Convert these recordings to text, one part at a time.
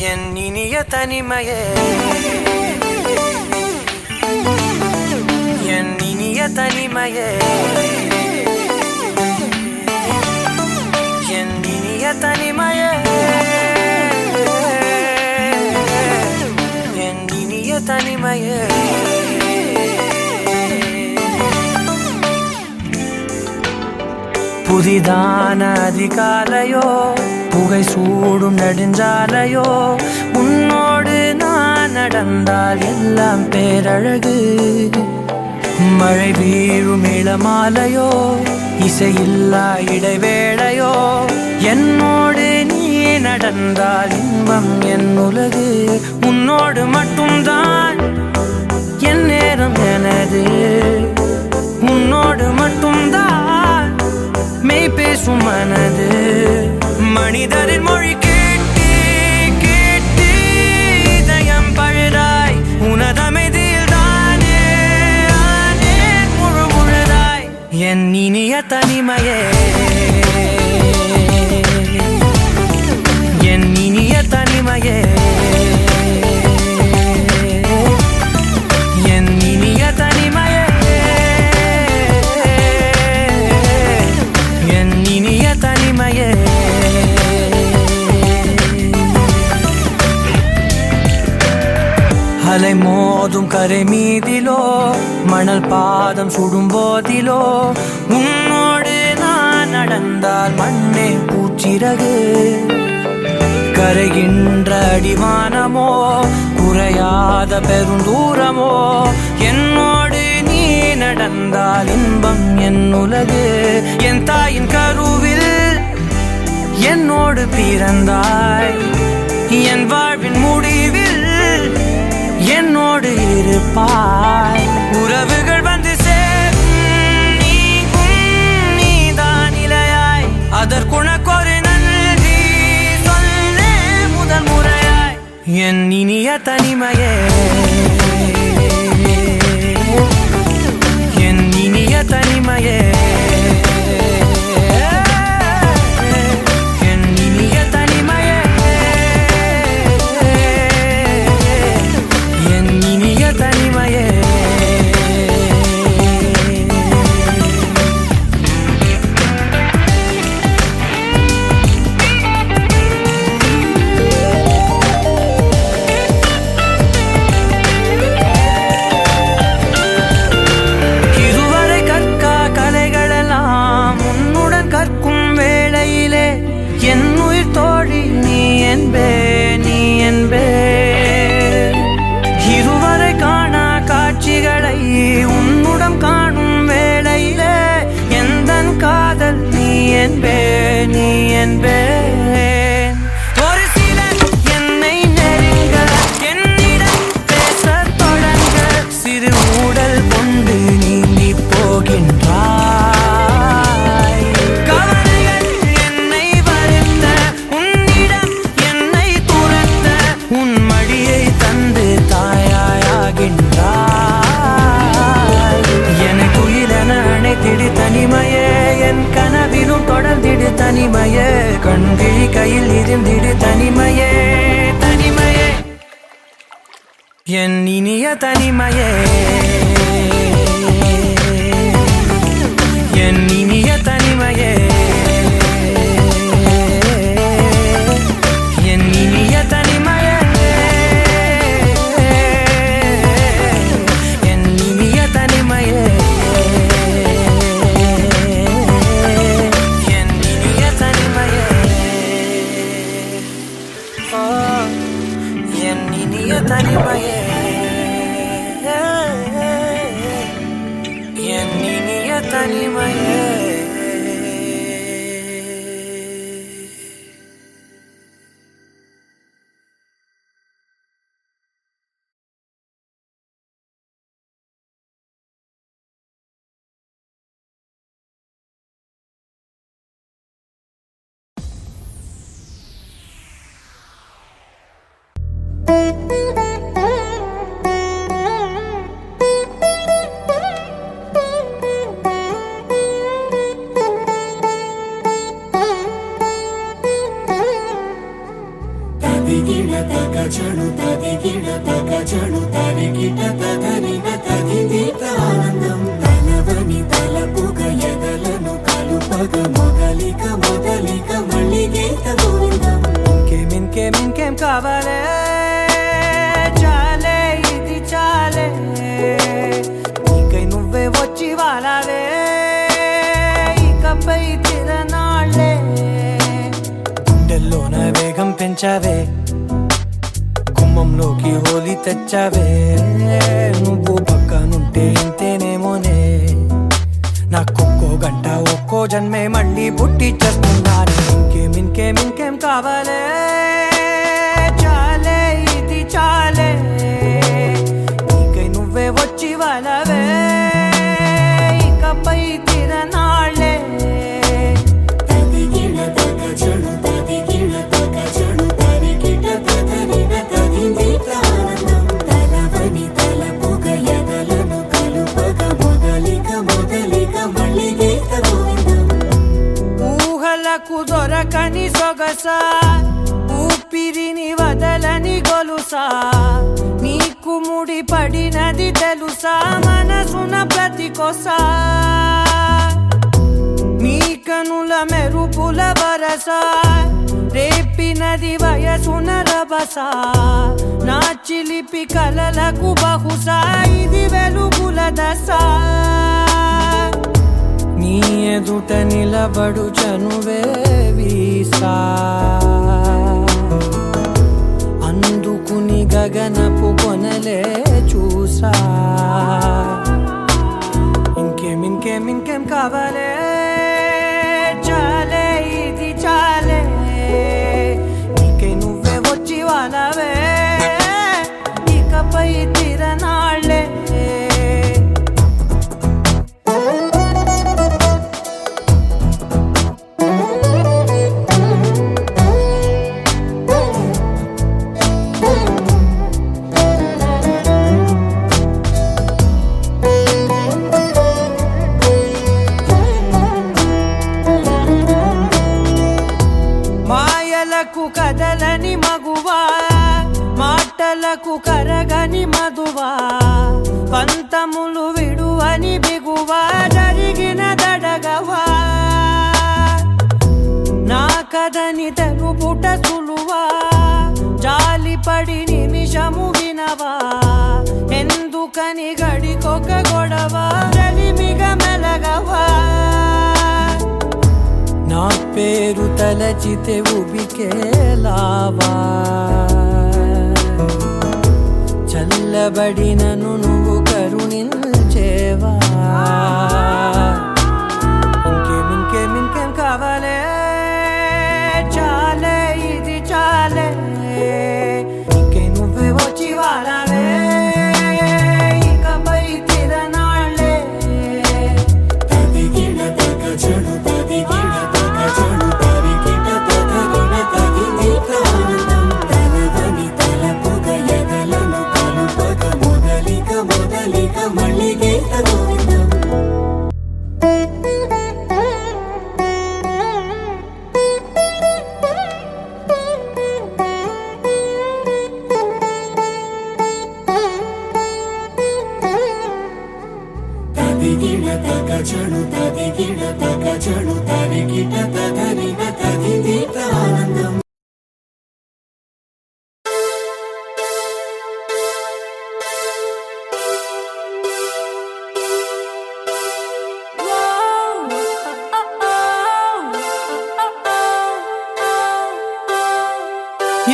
என் இனிய தனிமையே, என் இனிய தனிமையே, என் இனிய தனிமையே, என் இனிய தனிமையே. புதிதான அதிகாலையோ, புகை சூடும் நெடுஞ்சாலையோ, உன்னோடு நான் நடந்தால் எல்லாம் பேரழகு. மழை வீழும் இளமாலையோ, இசையில்லா இடைவேளையோ, என்னோடு நீ நடந்தால் இன்பம் என் உலகு. உன்னோடு மட்டும்தான் என் நேரம் எனது, உன்னோடு மட்டும்தான் மெய் பேசும் மனது. மனிதரின் மொழி கேட்டு கேட்டு இதயம் பழுதாய், உனதமைதில் தானே ஆனே முழு முழுதாய். என் இனிய தனிமையே, என் இனிய தனிமையே, என் இனிய தனிமையே, என் இனிய தனிமையே. அலை மோதும் கரை மீதிலோ, மணல் பாதம் சுடும் போதிலோ, உன்னோடு நான் நடந்தால் மண்ணே பூச்சிறகு. கரைகின்ற அடிவானமோ, குறையாத பெருந்தூரமோ, என்னோடு நீ நடந்தால் இன்பம் என் உலகு. என் தாயின் கருவில் என்னோடு பிறந்தாய், என் வாழ்வின் முடிவில் என்னோடு இருப்பாய். உறவுகள் வந்து சேரும் நீக்கும் நீதான் இலையாய், அதற்குனக்கொரு நன்றி சொல்ல முதல் முறையாய். என் இனிய தனிமையே, என் இனிய தனிமையே, என் இனிய தனிமையே, என் இனிய தனிமையே. இதுவரை கற்கா கலைகளெல்லாம் உன்னுடன் கற்கும் வேளையிலே, என் உயிர் தோழி நீ என்பே, நீ என்பே. இதுவரை காணா காட்சிகளை உன்னுடன் காணும் வேளையிலே, எந்தன் காதல் நீ என்பே, நீ என்பே. ஒரு சிலர் என்னை நெருங்க, என்னிடம் பேசத் தொடங்க, சிறு ஊடல் கொண்டு நீங்கி போகின்றாய். கவலைகள் என்னை வருத்த, உன்னிடம் என்னை துரத்த, உன் மடியை தந்து தாயாகின்றாய். எனக்கு உயிரென அணைத்திடு தனிமையே, என் கனவிலும் தொடர்ந்திடு தனிமையே, கண்கிழி கையில் இருந்திடு தனிமையே, தனிமையே. என் இனிய தனிமையே, என் இனிய தனிமையே, என் இனிய தனிமையே, என் இனிய தனிமையே, என் இனிய தனிமையே. ஓ, என் இனிய தனிமையே, என் இனிய தனிமையே. திகிட మొదలిక మొదలిక మళ్ళీ గీత గోవిందం. ఇంకేం కావాలే చాలే ఇది చాలే నీకై నువ్వే వచ్చి వాలావే ఇకపై తిరనాళ్ళే గుండెల్లోన వేగం పెంచావే గుమ్మంలోకి హోలీ తెచ్చావే నువ్వు పక్కనుంటే ఇంతేనేమోనే నాకొక్కో గంట ఒక్కో జన్మే మళ్ళీ పుట్టి చేస్తున్నాను ఇంకేం కావాలే చాలే ఇది చాలే నీకై నువ్వే వచ్చి వాళ్ళవే ఇకపై తిరనాళ్ళే తదిగిన తగ చెడు తదిగిన తగ చెడు తరిగిట తదరిన తదిందిట ఆనందం. తలవని తలపుగ ఎదలను కలుపగ మొదలిక మొదలిక మళ్ళీ గీత గోవిందం. ఊహలకు దొరకని సొగసా ఊపిరిని వదలని గొలుసా నీకు ముడి పడినది తెలుసా మనసున ప్రతి కొసా నీ కనుల మెరుపుల వరసా రేపినది వయసున రభసా నా చిలిపి కలలకు బహుశా ఇది వెలుగుల దశ నీ ఎదుట నిలబడు చనువే వీసా అందుకుని గగనపు కొనలే చూసా ఇంకేం కావాలే చాలే ఇది చాలే నీకై నువ్వే వచ్చి వాళ్ళవే ఇకపై తిరనాళ్ళే మాయలకు కదలని మగువా మాటలకు కరగని మధువా పంతములు విడువని బిగువా జరిగిన దడగవా నా కదని తెలుపుట సులువా జాలిపడి నిమిషము వినవా ఎందుకని గడికొక గొడవ రలిమిగ మెలగవా నా పేరు తలచితే ఉబికేలావా చల్లబడినను నువ్వు కరుణించేవా ఇంకేం కావాలే చాలే ఇది చాలే నీకై నువ్వే వచ్చి వాళ్ళవే ఇకపై తిరనాళ్ళే తదిగిన తగ చెడు తదిగిన తగ చెడు తరిగిట తదరిన తదిందిట ఆనందం. తలవని తలపుగ ఎదలను కలుపగ మొదలిక మొదలిక మళ్ళీ గీత గోవిందం. తదిగిన తగ చెడు తదిగిన తగ చెడు తరిగిట తదరిన తదిందిట ఆనందం.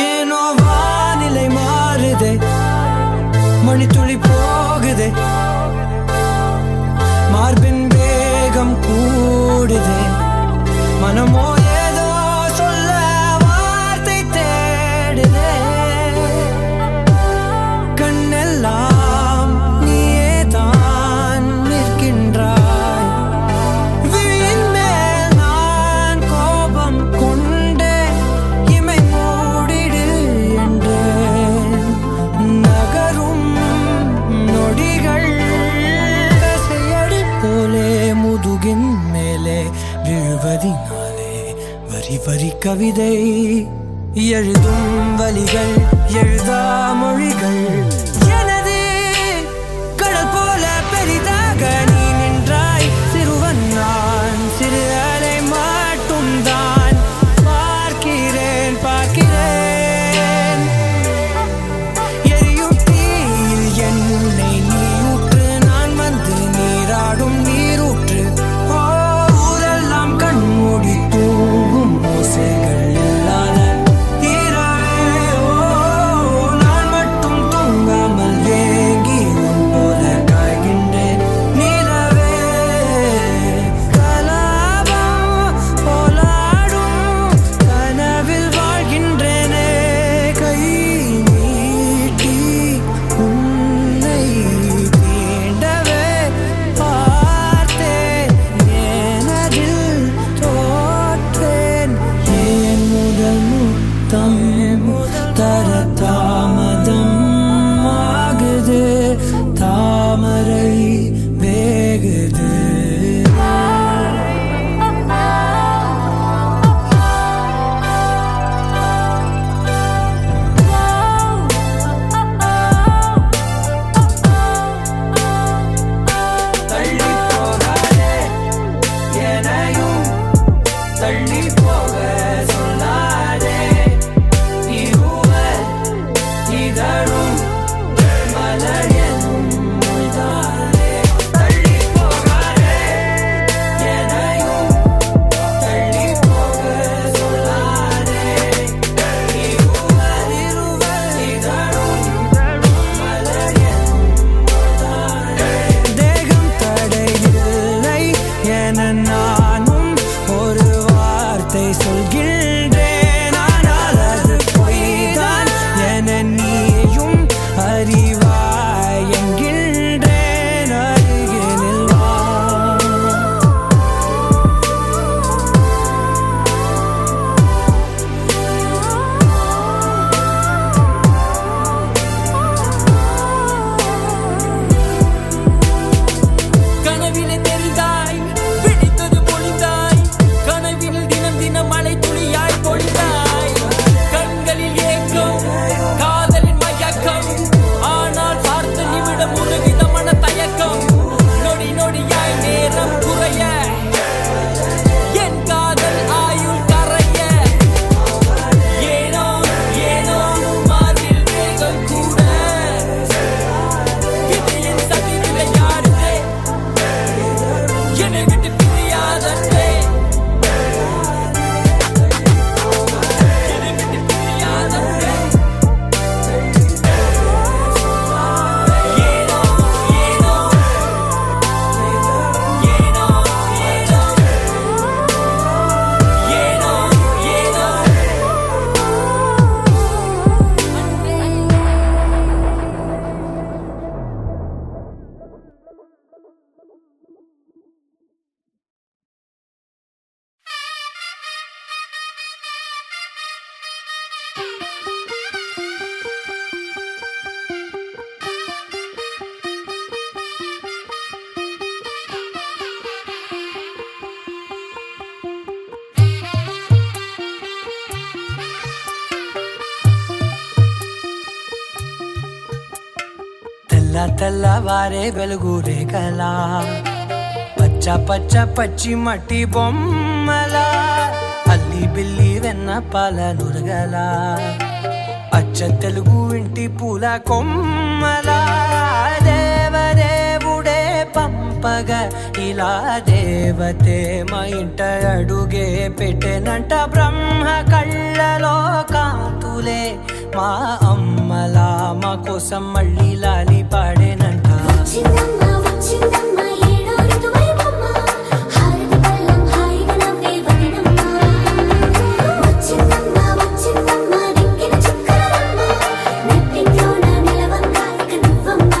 ஏனோ வானிலை மாறுதே மணித்துளி போகுதே மார்பின் வேகம் கூடுதே மனமோ ஏதோ சொல்ல வார்த்தை தேடுதே கண்ணெல்லாம் நீயே தான் நிற்கின்றாய் விழியின் மேல் நான் கோபம் கொண்டே இமை மூடிடு என்றேன் நகரும் நொடிகள் தசையடி போலே முதுகின் மேலே விழுவதினாலே வரி வரி கவிதை எழுதும் வலிகள் எழுதா மொழிகள் எனது கடல் போல பெரிதாக நீ நின்றாய் சிறுவன் நான் சிறு அலை மாட்டும் தள்ளி போக சொல்லாதே இருவர் இதழும் மலர் எனும் மொய்தாரே தள்ளி போகாதே எனையும் தள்ளி போக சொல்லாதே இருவர் இதழும் மலர் எனும் மொய்தாரே தேகம் தடையில்லை என நானும் ஒரு வார்த்தை சொல்கின்றேன் ஆனால் அது பொய்தான் என நீயும் அறிவாய் என்கின்றேன் அருகினில் வா கனவிலே தெரிந்தாய் பிடித்தது பொழிந்தாய் கனவில் தினம் தினம் மழை துளியாய் பொழிந்தாய் கண்களில் ஏக்கம் காதலின் மயக்கம் ஆனால் பார்த்த நிமிடம் உருகித மன தயக்கம் நொடி நொடியாய் நேரம் குறைய என் காதல் ஆயுள் கரைய ஏனோ ஏனோ மாறில் வேகம் கூட இது என் சதி விளையாடுதே என்னை விட்டு பிரியாதே என்னை விட்டு பிரியாதே ஏனோ ஏனோ ஏனோ ஏனோ ஏனோ తెల్లవారే వెలుగు రేఖలా పచ్చ పచ్చ పచ్చి మట్టి బొమ్మలా అల్లి బిల్లి వెన్న పాల నురగలా అచ్చ తెలుగు ఇంటి పూల కొమ్మలా దేవదేవుడే పంపగ ఇలా దేవతే మా ఇంట అడుగే పెట్టెనంట బ్రహ్మ కళ్ళలో కాంతులే మా అమ్మలా మా కోసం మళ్ళీ లాలి పాడేనంట వచ్చిందమ్మ వచ్చిందమ్మ ఏడో ఋతువైవమ్మ హారతి పళ్ళం హాయిగా నవ్వే వదనమ్మ వచ్చిందమ్మ వచ్చిందమ్మ దిక్కిన చుక్కలమ్మ నెట్టింట్లోన నిలవంగా ఇక నువ్వమ్మ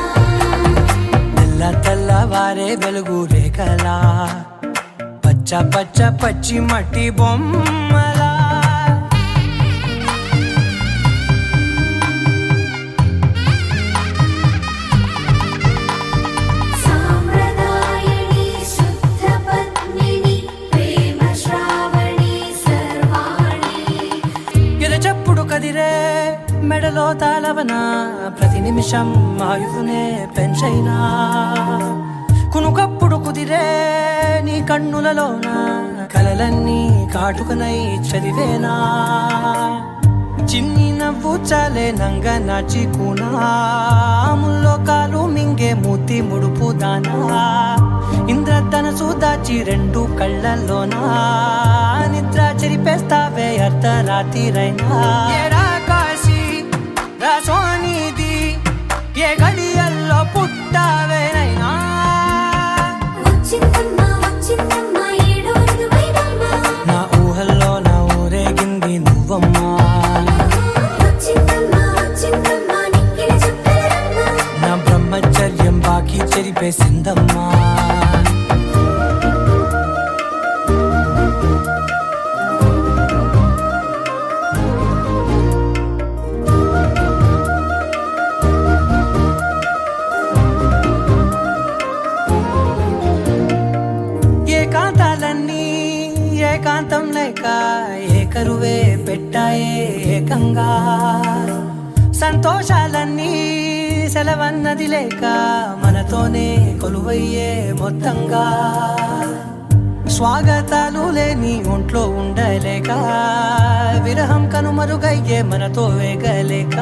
తెల్లవారే వెలుగు రేఖలా పచ్చ పచ్చ పచ్చి మట్టి బొమ్మలా సాంప్రదాయని శుద్ధ పద్మిని ప్రేమ శ్రావణి సర్వాణి ఎరచప్పుడు కదిరే మెడలో తాళవన ప్రతి నిమిషం ఆయుధునే పెంచైనా కునుకప్పుడు కుదిరే నీ కన్నులలోన కలలన్నీ కాటుకనై చదివేనా చిన్ని నవ్వు చాలే నంగ నాచి కూనాముల్లో కాలు మింగే మూతి ముడుపు దానా ఇంద్రధనసు దాచి రెండు కళ్ళల్లోనా నిద్ర చెరిపేస్తావే అర్ధరాత్రిరైనా ఏరా కాశీ రా సోనిది ఏ గడియల్లో పుట్టావేనైనా వచ్చిందమ్మ వచ్చిందమ్మ ఏడో ఋతువైవమ్మ నా ఊహల్లో నా ఊరేగింది నువ్వమ్మా వచ్చిందమ్మ వచ్చిందమ్మ నిక్కిన చుక్కలమ్మ నా బ్రహ్మచర్యం బాకీ చెరిపేసిందమ్మా ఏకాంతాలన్నీ ఏకాంతం లేక ఏకరువే పెట్టాయే ఏకంగా సంతోషాలన్నీ సెలవన్నది లేక మనతోనే కొలువయ్యే మొత్తంగా స్వాగతాలు లేని ఒంట్లో ఉండలేక విరహం కనుమరుగయ్యే మనతో వేగలేక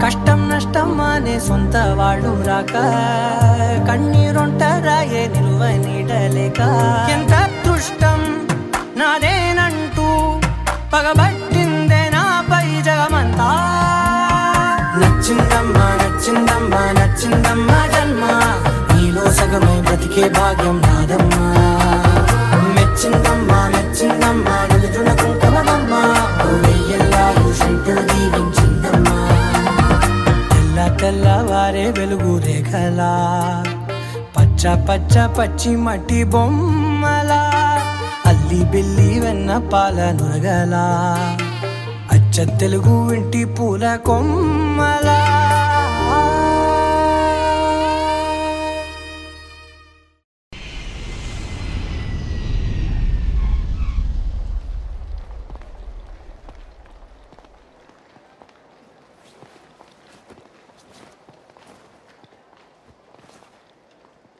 కష్టం నష్టం అనే సొంత వాళ్ళు రాక కన్నీరొంటరాయే నిలువ నీడలేక ఎంత అదృష్టం నాదేనంటూ పగబట్టిందే నాపై జగమంతా నచ్చిందమ్మా నచ్చిందమ్మా నచ్చిందమ్మా జన్మ నీలో సగమై బ్రతికే భాగ్యం నాదమ్మా మెచ్చిందమ్మా మెచ్చిందమ్మా నిలుచున కుంకుమమ్మా వెయ్యల్లాలు శంకరు దీవించిందమ్మా తెల్ల తెల్లవారే వెలుగు రేఖలా పచ్చ పచ్చ పచ్చి మట్టి బొమ్మలా అల్లి బిల్లి వెన్న పాల నురగలా అచ్చ తెలుగు ఇంటి పూల కొమ్మలా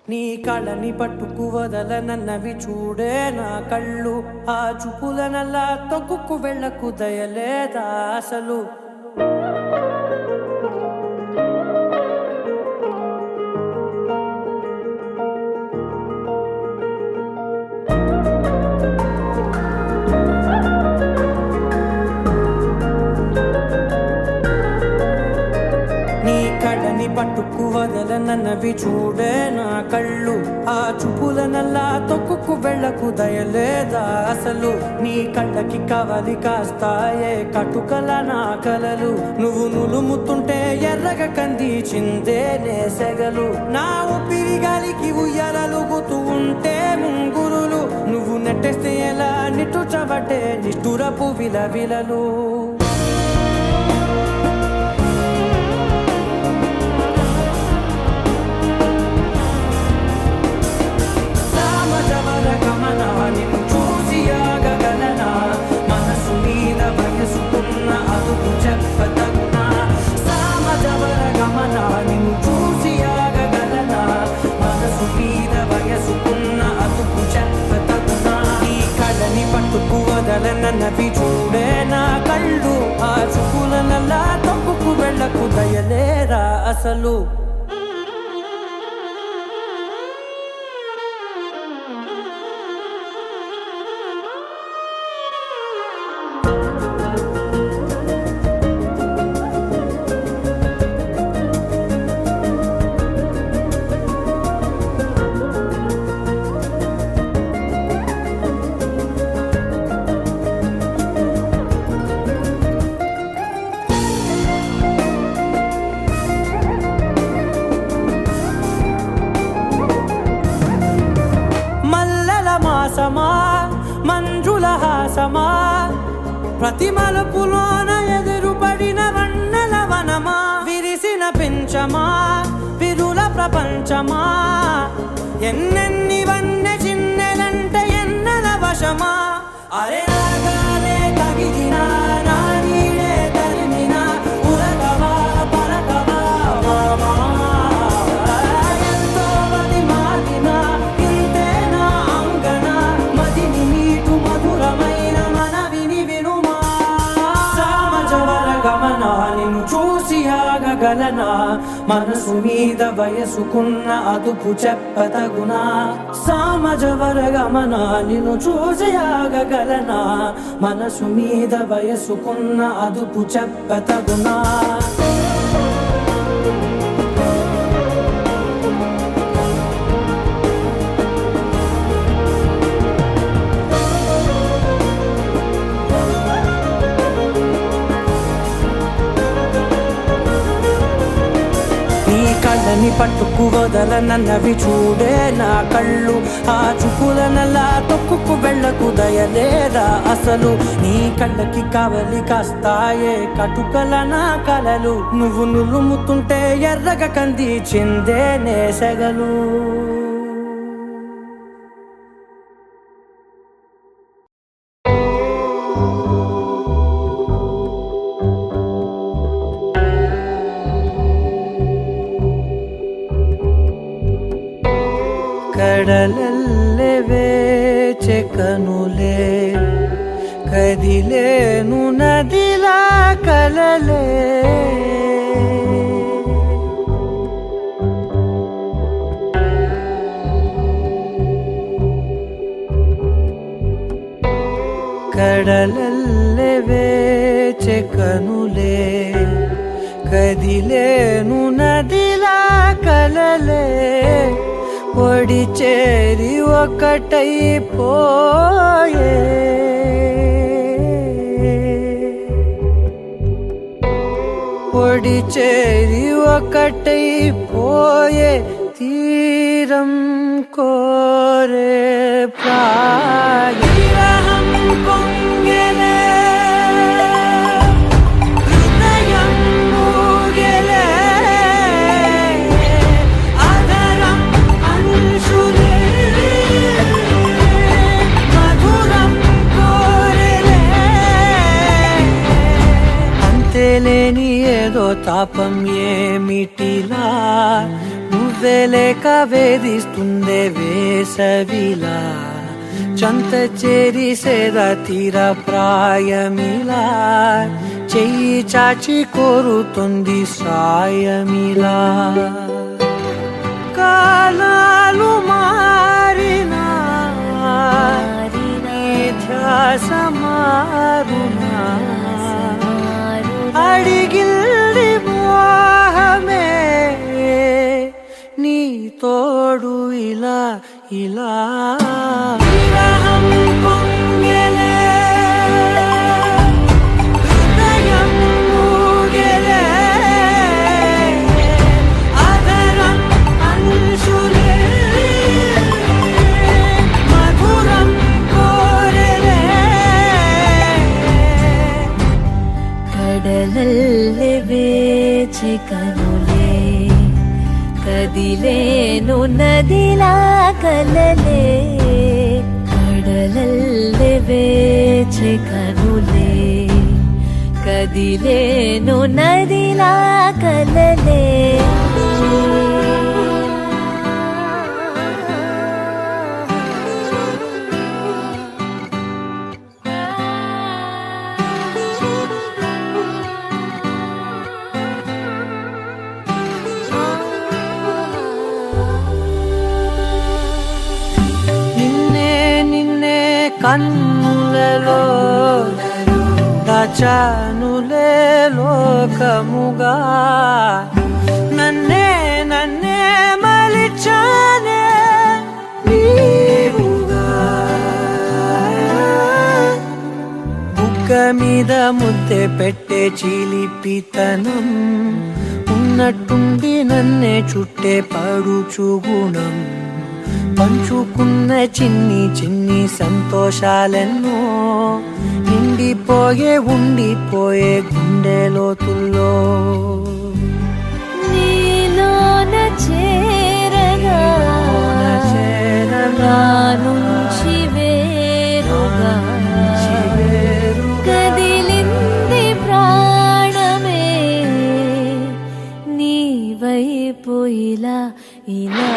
నీ కళ్ళని పట్టుకు వదలనన్నవి చూడే నా కళ్ళు ఆ చూపులనల్లా తొక్కుకు వెళ్ళకు దయలేదా అసలు పట్టుకు వదలనన్నవి చూడే నా కళ్ళు ఆ చూపులనల్లా తొక్కుకు వెళ్ళకు దయలేదా అసలు నీ కళ్ళకి కవలి కాస్తాయే కటుకల నా కలలు నువ్వు నులుముతుంటే ఎర్రగ కంది చిందే నేసెగలు నా ఊపిరి గాలికి ఉయ్యాలలుగుతూ ఉంటే ముంగురులు నువ్వు నెట్టేస్తే ఎలా నిట్టుచబట్టే నిష్ఠురపు విలవిలలు నన్నవి చూడే నా కళ్ళు ఆ చూపులనల్లా తొక్కుకు వెళ్ళకు దయలేరా అసలు మంజుల హాసమా ప్రతి మలుపులోన ఎదురుపడిన వన్నెల వనమా విరిసిన పెంచమా విరుల ప్రపంచమా ఎన్నెన్ని వన్నె చిన్నెలంటే ఎన్నెల వశమా అరే రాగాలే తగిదినా నా నీడే తరిమినా ఉరకవా పరకవా మామా ఎంతో మది మాదినా ఇంతేనా అంగన మదిని నీటు మధురమైన మనవిని వినుమా సామజవర గమనా నిన్ను చూసి ఆగగలనా మనసు మీద వయసుకున్న అదుపు చెప్పతగునా సామజవర గమనా నిన్ను చూసి ఆగగలనా మనసు మీద వయసుకున్న అదుపు చెప్పతగునా కళ్ళని పట్టుకు వదలనన్నవి చూడే నా కళ్ళు ఆ చూపులనల్లా తొక్కుకు వెళ్ళకు దయలేదా అసలు నీ కళ్ళకి కవలి కాస్తాయే కటుకల నా కలలు నువ్వు నులుముతుంటే ఎర్రగ కంది చిందే నేసెగలు ಕಡಲಲ್ಲವೇ కనులే కదిలేను నదిలా కలలే కడలల్లే వేచే కనులే కదిలేను నదిలా కలలే ఒడి చేరి ఒకటైపోయే ఒడి చేరి ఒకటైపోయే తీరం కోరే ప్రాయం పొంగెలే హృదయం మూగెలే ఆదరం అంశులే మధురం కోరెలే అంతేలేని ఏదో తాపం ఏమిటిలా నువ్వే లేక వేధిస్తుందే వేసవిలా చంత చేరి సేద తీర ప్రాయమిలా చెయ్యి చాచి కోరుతుంది సాయమిలా కాలాలు మారినా నీ ధ్యాస మారునా అడిగిల్ది మోహమే నీ తోడు ఇలా ఇలా విరహం పొంగెలే హృదయం మూగెలే ఆదరం అంశులే మధురం కోరెలే కడలల్లే వేచి కనులే కదిలేను నదిలా కలలే కడలల్లే వేచి కనులే కదిలేను నదిలా కలలే కన్నులలో దాచానులే లోకముగా నన్నే నన్నే మలిచానే నీవుగా బుగ్గ మీద ముద్దె పెట్టే చిలిపితనం ఉన్నట్టుండి నన్నే చుట్టే పడుచు గుణం పంచుకున్న చిన్ని చిన్ని సంతోషాలెన్నో నిండిపోయే ఉండిపోయే గుండె లోతుల్లో నీలోన చేరగా నా నుంచి వేరుగా కదిలింది ప్రాణమే నీ వైపు ఇలా ఇలా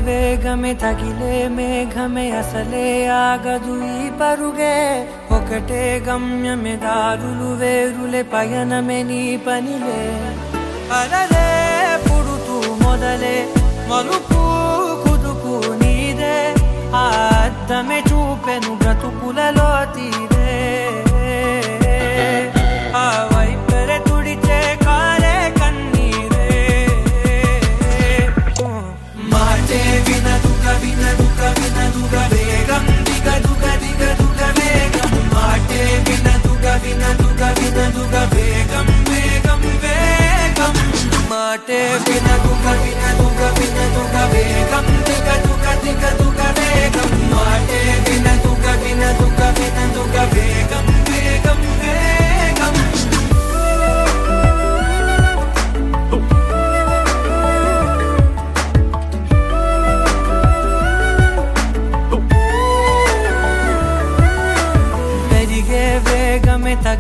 వేగమే తగిలే మేఘమే అసలే ఆగదు ఈ పరుగే ఒకటే గమ్యమే దారులు వేరులే పయనమే నీ పనిలే అలలే పుడుతూ మొదలే మలుపు కుదుపు నీదే ఆ అద్దమే చూపెను బ్రతుకులలో తీరే ఆ వైపరే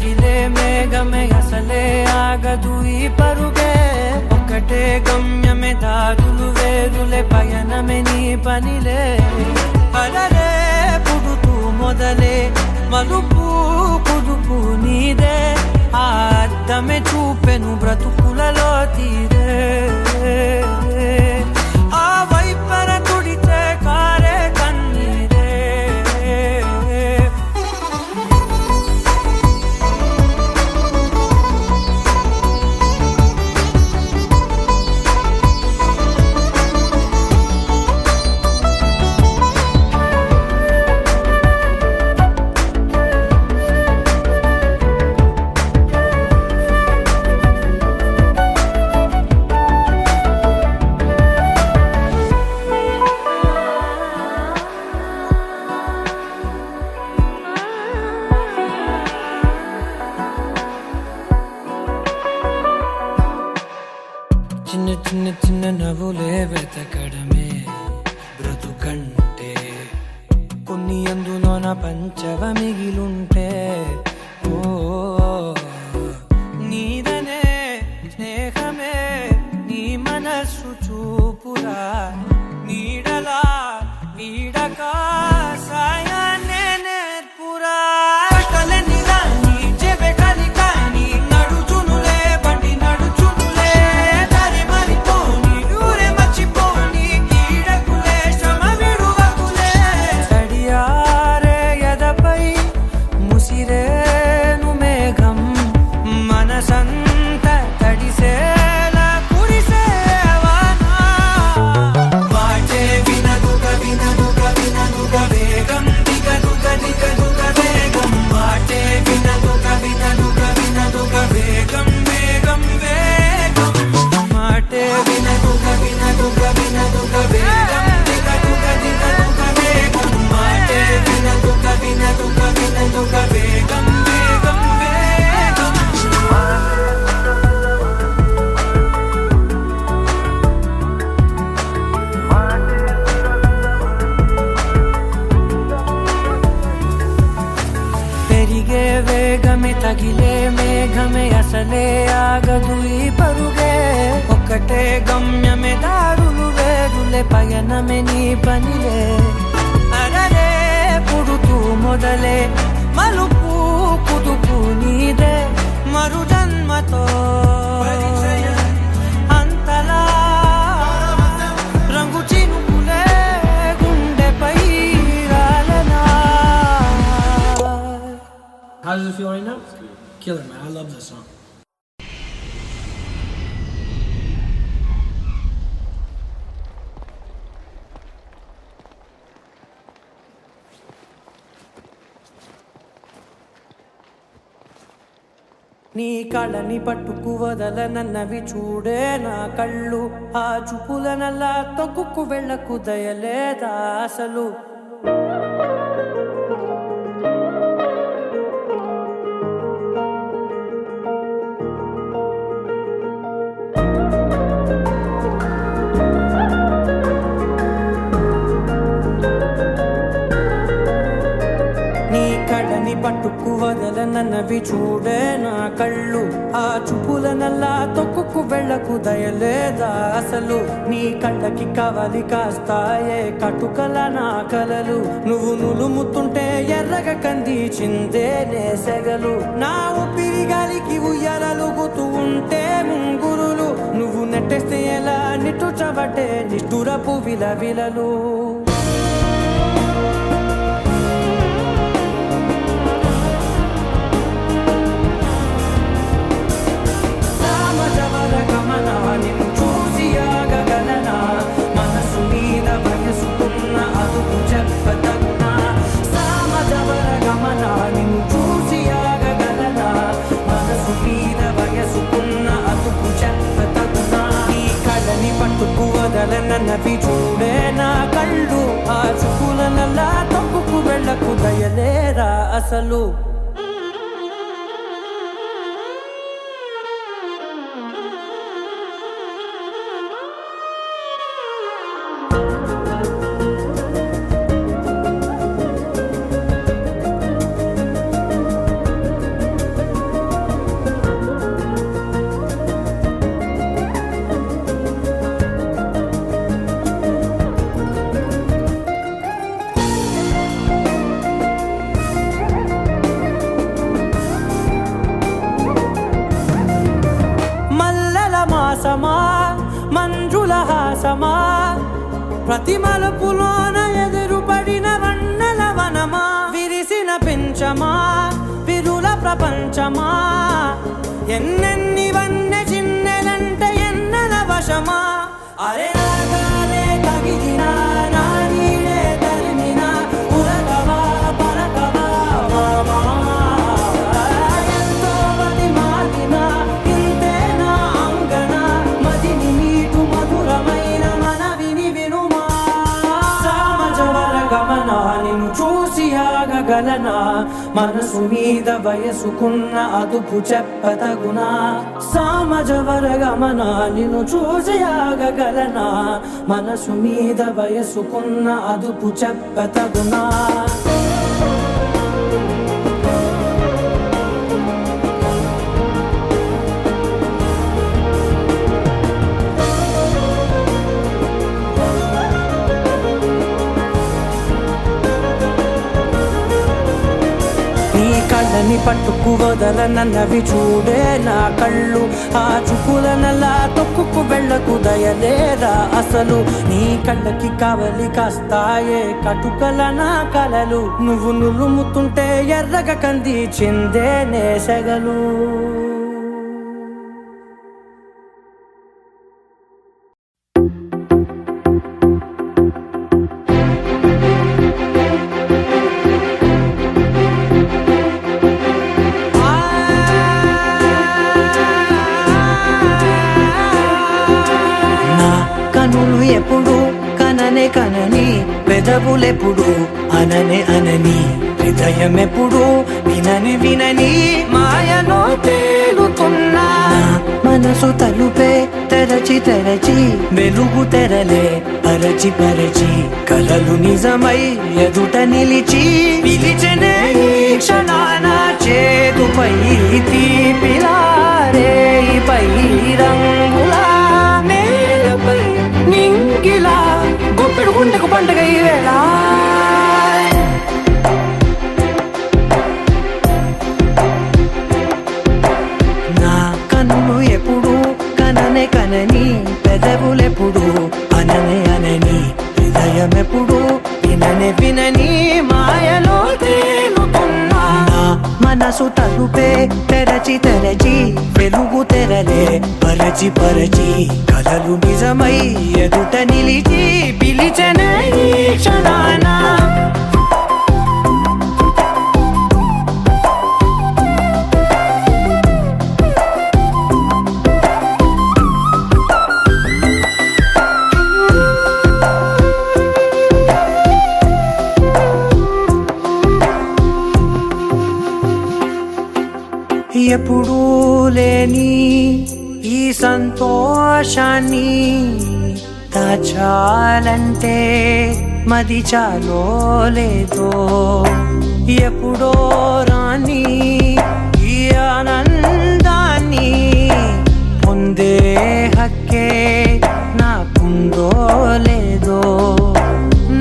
తగిలే మేఘమే అసలే ఆగదు ఈ పరుగే ఒకటే గమ్యమే దారులు వేరులే పయనమే నీ పనిలే అలరే పుడుతూ మొదలే మలుపు కుదుపు నీదే ఆ అద్దమే చూపెను బ్రతుకులలో తీరే ఆ వైపర తుడిచే కారే కన్నీరే చిన్న చిన్న చిన్న నవ్వులే వెతకడమే బ్రతుకంటే కొన్ని అందులోన పంచవ మిగిలుంటే ఓ నీదనే స్నేహమే నీ మనస్సు చూపురా నీడలా వీడక సాయాన్నే నేర్పురా కలని రాని చెబె కలి కాని నడుచునులే బండి నడుచునులే దారి మరిపోని ఊరే మర్చిపోని కీడకులే శ్రమ విడువకులే తడియారే ఎదపై ముసిరేను మేఘం మనసంత తడిసేలా కురిసేవానా మాటే వినదుగ వినదుగ వినదుగ వేగం దిగదుగ దిగదుగ వేగం మాటే వినదుగ వినదుగ వినదుగ వేగం వేగం వేగం మాటే వినదుగ వినదుగ వినదుగ వేగం దిగదుగ దిగదుగ వేగం మాటే వినదుగ వినదుగ వినదుగ వేగం వేగం వేగం పెరిగే వేగమే తగిలే మేఘమే అసలే ఆగదు ఈ పరుగే ఒక్కటే గమ్యమే దారులు వేరులే పయనమే నీ పనిలే అరరే పుడుతూ మొదలే మలుపు కుదుపు నీదే మరు జన్మతో అంతలా రంగు చినుకులే గుండెపై రాలనా How does it feel right now? Killer, man. I love this song. నీ కళ్ళని పట్టుకు వదలనన్నవి చూడే నా కళ్ళు ఆ చూపులనల్లా తొక్కుకు వెళ్ళకు దయలేదా అసలు నీ కళ్ళని పట్టుకు వదలనన్నవి చూడే నా కళ్ళు ఆ చూపులనల్లా తొక్కుకు వెళ్ళకు దయలేదా అసలు నీ కళ్ళకి కవలి కాస్తాయే కటుకల నా కలలు నువ్వు నులుముతుంటే ఎర్రగ కంది చిందే నేసెగలు నా ఊపిరి గాలికి ఉయ్యాలలుగుతూ ఉంటే ముంగురులు నువ్వు నెట్టేస్తే ఎలా నిట్టుచబట్టే నిష్ఠురపు విలవిలలు పట్టుకు వదలనన్నవి చూడే నా కళ్ళు ఆ చూపులనల్లా తొక్కుకు వెళ్ళకు దయలేరా అసలు ప్రతి మలుపులోన ఎదురుపడిన వన్నెల వనమా, విరిసిన పెంచమా విరుల ప్రపంచమా, ఎన్నెన్ని వన్నె చిన్నెలంటే ఎన్నెల వశమా. అరే రాగాలే తగిలినా నా నీడే తరిమినా ఉరకవా పలకవా మామా. ఎంతో మది మారినా ఇంతే నా అంగన, మదిని నీటు మధురమైన మనవిని వినుమా. సామజవర గమన నిన్ను చూసి ఆగగలనా, మనసు మీద వయసుకున్న అదుపు చెప్పతగునా. సామజవర గమన నిన్ను చూసి ఆగగలనా, మనసు మీద వయసుకున్న అదుపు చెప్పతగునా. నీ కళ్ళని పట్టుకు వదలనన్నవి చూడే నా కళ్ళు, ఆ చూపులనలా తొక్కుకు వెళ్ళకు దయలేరా అసలు. నీ కళ్ళకి కావలి కాస్తాయే కటుకల నా కలలు, నువ్వు నులుముతుంటే ఎర్రగ కంది చిందే నేసగలు. కనులు ఎప్పుడు కననే కనని, పెదవులెప్పుడు అననే అనని, హృదయం ఎప్పుడు వినని వినని మాయలో తేలుతున్నా. మనసు తలుపే తెరచి తెరచి వెలుగు తెరలే పరచి పరచి, కలలు నిజమై ఎదుట నిలిచి పిలిచెనే ఈ క్షణాన చేతుపై తీపిలారే పై రంగులా నేలపై నింగిలా గుప్పెడు గుండెకు పండుగ ఈ వేళ. నా కన్ను ఎప్పుడు కననే కనని, పెదవులెప్పుడు అననే అనని, హృదయం ఎప్పుడు విననే వినని మాయలో తేలుతున్నా. మనసు తలుపే తెరచి తెరచి వెలుగు తెరలే పరచి పరచి, కలలు నిజమై ఎదుట నిలిచి పిలిచెనే ఈ క్షణాన. ఎప్పుడూ లేని ఈ సంతోషాన్ని దాచాలంటే మది చాలో లేదో, ఎప్పుడో రాని ఈ ఆనందాన్ని పొందే హక్కే నాకుందో లేదో.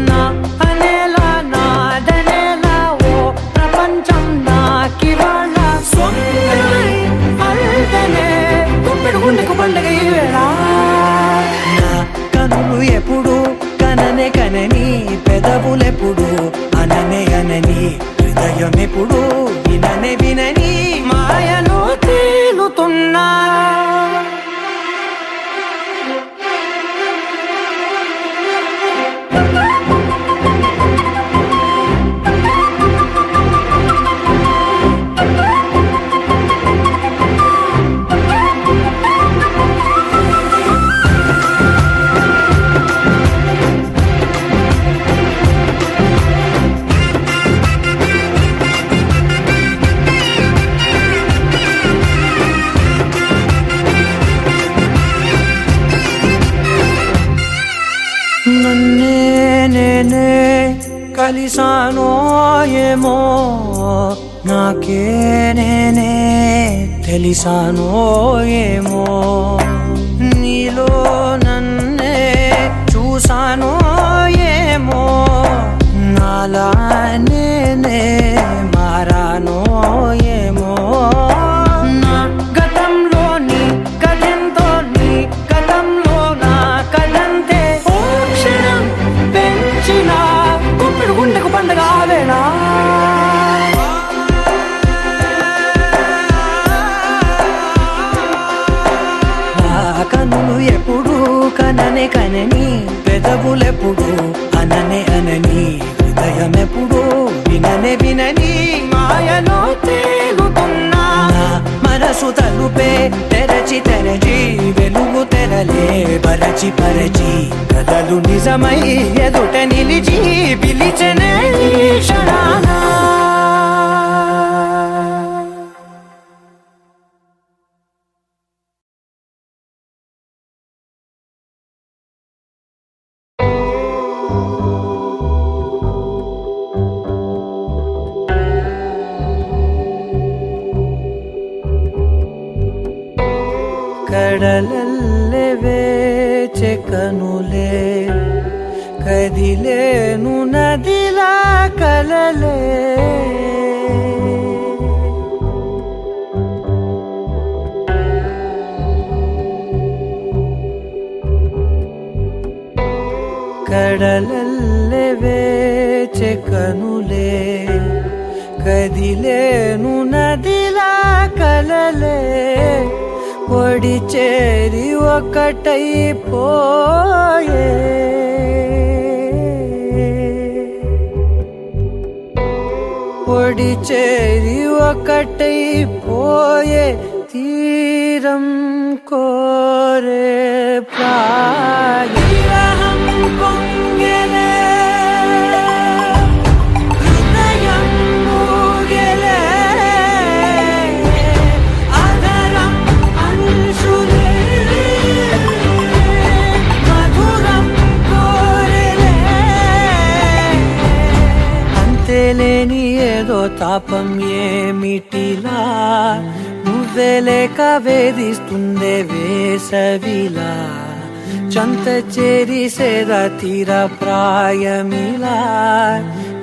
నా అనేలా నాదనేలా ఓ ప్రపంచం నాకివాళ సొంతమై అల్దనే గుప్పెడు గుండెకు పండుగ ఈ వేళ. నా కనులు ఎప్పుడు కననే కనని, పెదవులెప్పుడు అననే అనని, హృదయం ఎప్పుడు విననే వినని మాయలో తేలుతున్నా. నన్నే నేనే కలిసానో ఏమో, నాకే నేనే తెలిసానో ఏమో, నీలో నన్నే చూసానో ఏమో, నాలా నేనే మారానో ఏమో. నా గతంలోని కథంతో నీ గతంలో నా కథంతే ఓ క్షణం కనులు ఎప్పుడు కననే కనని, పెదవులెప్పుడు అననే అనని, హృదయం ఎప్పుడు విననే వినని మాయలో తేలుతున్నా. నా మనసు తలుపే తెరచి తెరచి, వెలుగు తెరలే పరచి పరచి, కలలు నిజమై ఎదుట నిలిచి పిలిచెనే ఈ క్షణాన. కడలల్లె వేచె కనులే, కదిలేను నదిలా కలలే. కడలల్లె వేచె కనులే, కదిలేను నదిలా కలలే. ఒడి చేరి ఒకటైపోయే, ఒడి చేరి ఒకటైపోయే, తీరం కోరే ప్రాయం పొంగెలే, హృదయం మూగెలే, అదరం అంశులే, మధురం కోరెలే. అంతేలేని ఏదో తాపం ఏమిటిలా, నువ్వే లేక వేధిస్తుందే వేసవిలా. చంత చేరి సేద తీర ప్రాయమిలా,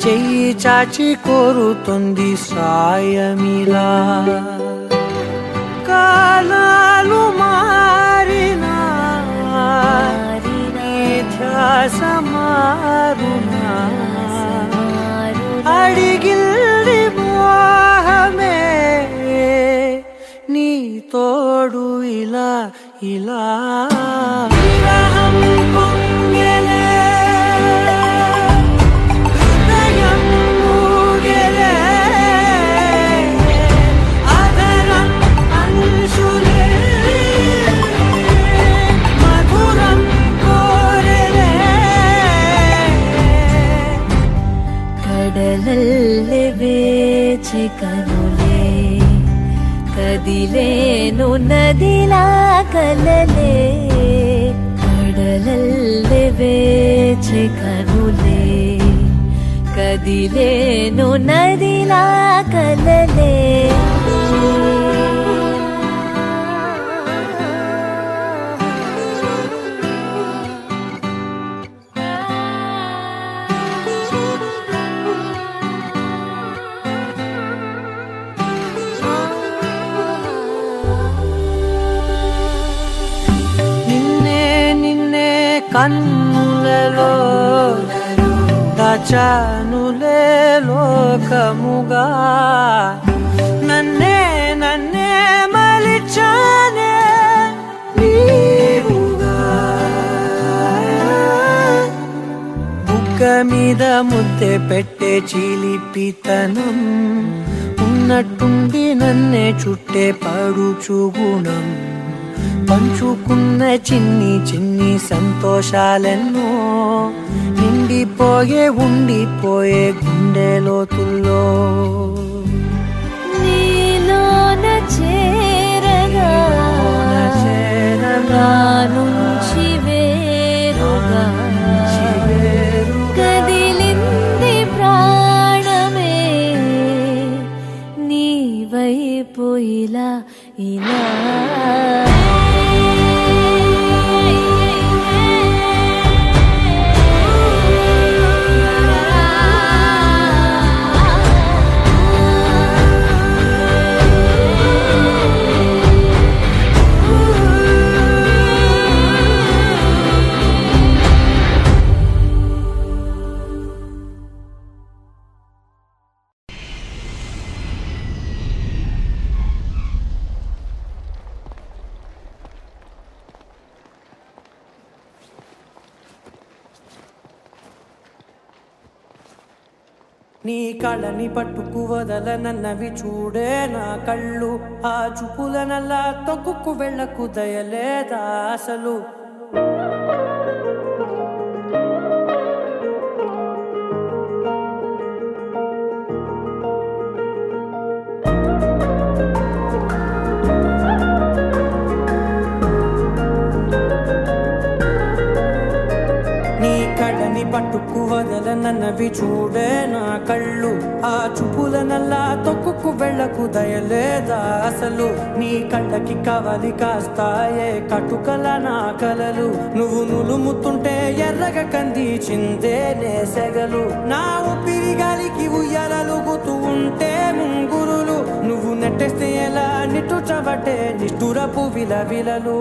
చెయ్యి చాచి కోరుతుంది సాయమిలా. కాలాలు మారినా, ధ్యాస మారునా, అడిగిల్ది మోహమే నీ తోడు ఇలా ఇలా. విరహం పొంగెలే, హృదయం మూగెలే, అదరం అంశులే, మధురం కోరెలే. కడలల్లె వేచె కనులే, కదిలేను నదిలా కలలే. కడలల్లె వేచె కనులే, కదిలేను నదిలా కలలే. కన్నులలో దాచానులే లోకముగా, నన్నే నన్నే మలిచానే నీవుగా. బుగ్గ మీద ముద్దె పెట్టే చిలిపితనం, ఉన్నట్టుండి నన్నే చుట్టే పడుచు గుణం. పంచుకున్న చిన్ని చిన్ని సంతోషాలెన్నో, నిండిపోయే ఉండిపోయే గుండె లోతుల్లో. నీలోన చేరగా నుంచి వేరుగా, కదిలింది ప్రాణమే నీ వైపు ఇలా ఇలా. నీ కళని పట్టుకు వదలనన్నవి చూడే నా కళ్ళు, ఆ చూపులనల్లా తొక్కుకు వెళ్ళకు దయలేదా అసలు. పట్టుకు వదలనన్నవి చూడే నా కళ్ళు, ఆ చూపులనల్లా తొక్కుకు వెళ్ళకు దయలేదా అసలు. నీ కళ్ళకి కవలి కాస్తాయే కటుకల నా కలలు, నువ్వు నులుముతుంటే ఎర్రగ కంది చిందే నేసెగలు. నా ఊపిరి గాలికి ఉయ్యాలలుగుతూ ఉంటే ముంగురులు, నువ్వు నెట్టేస్తే ఎలా నిట్టుచబట్టే నిష్ఠురపు విలవిలలు.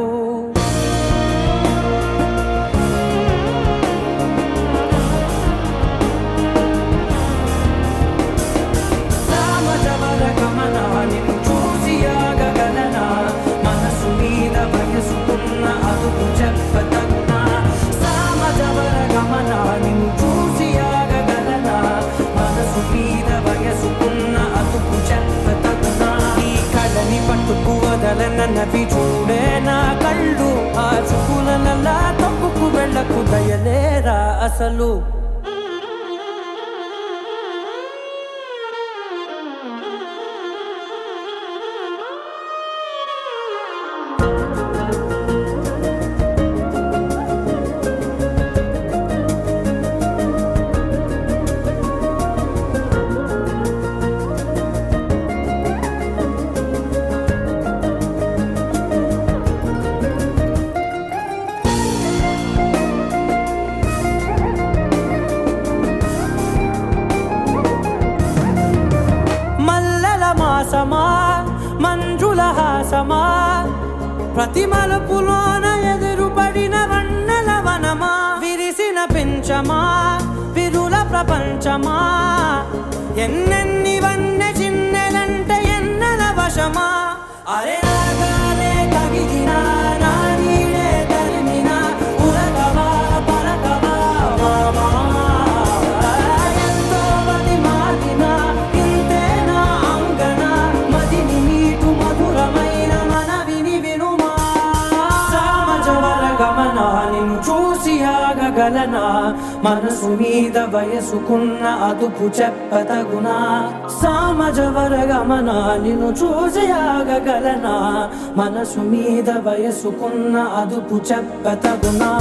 నన్నవి చూడే నా కళ్ళు, ఆ చూపులనల్లా తప్పుకు వెళ్ళకు దయలేరా అసలు. మంజుల హాసమా, ప్రతి మలుపులోన ఎదురుపడిన వన్నెల వనమా, విరిసిన పెంచమా విరుల ప్రపంచమా, ఎన్నెన్ని వన్నె చిన్నెలంటే ఎన్నెల వశమా. అరే రాగాలే తగిదినా నా నీడే తరిమినా ఉరకవా పరకవా మామా, ఎంతో మది మాదినా ఇంతేనా అంగన, మదిని నీటు మధురమైన మనవిని వినుమా. సామజవర గమన నిన్ను చూసి ఆగగలనా, మనసు మీద వయసుకున్న అదుపు చెప్పతగునా. సామజవర గమన నిన్ను చూసి ఆగగలనా, మనసు మీద వయసుకున్న అదుపు చెప్పతగునా.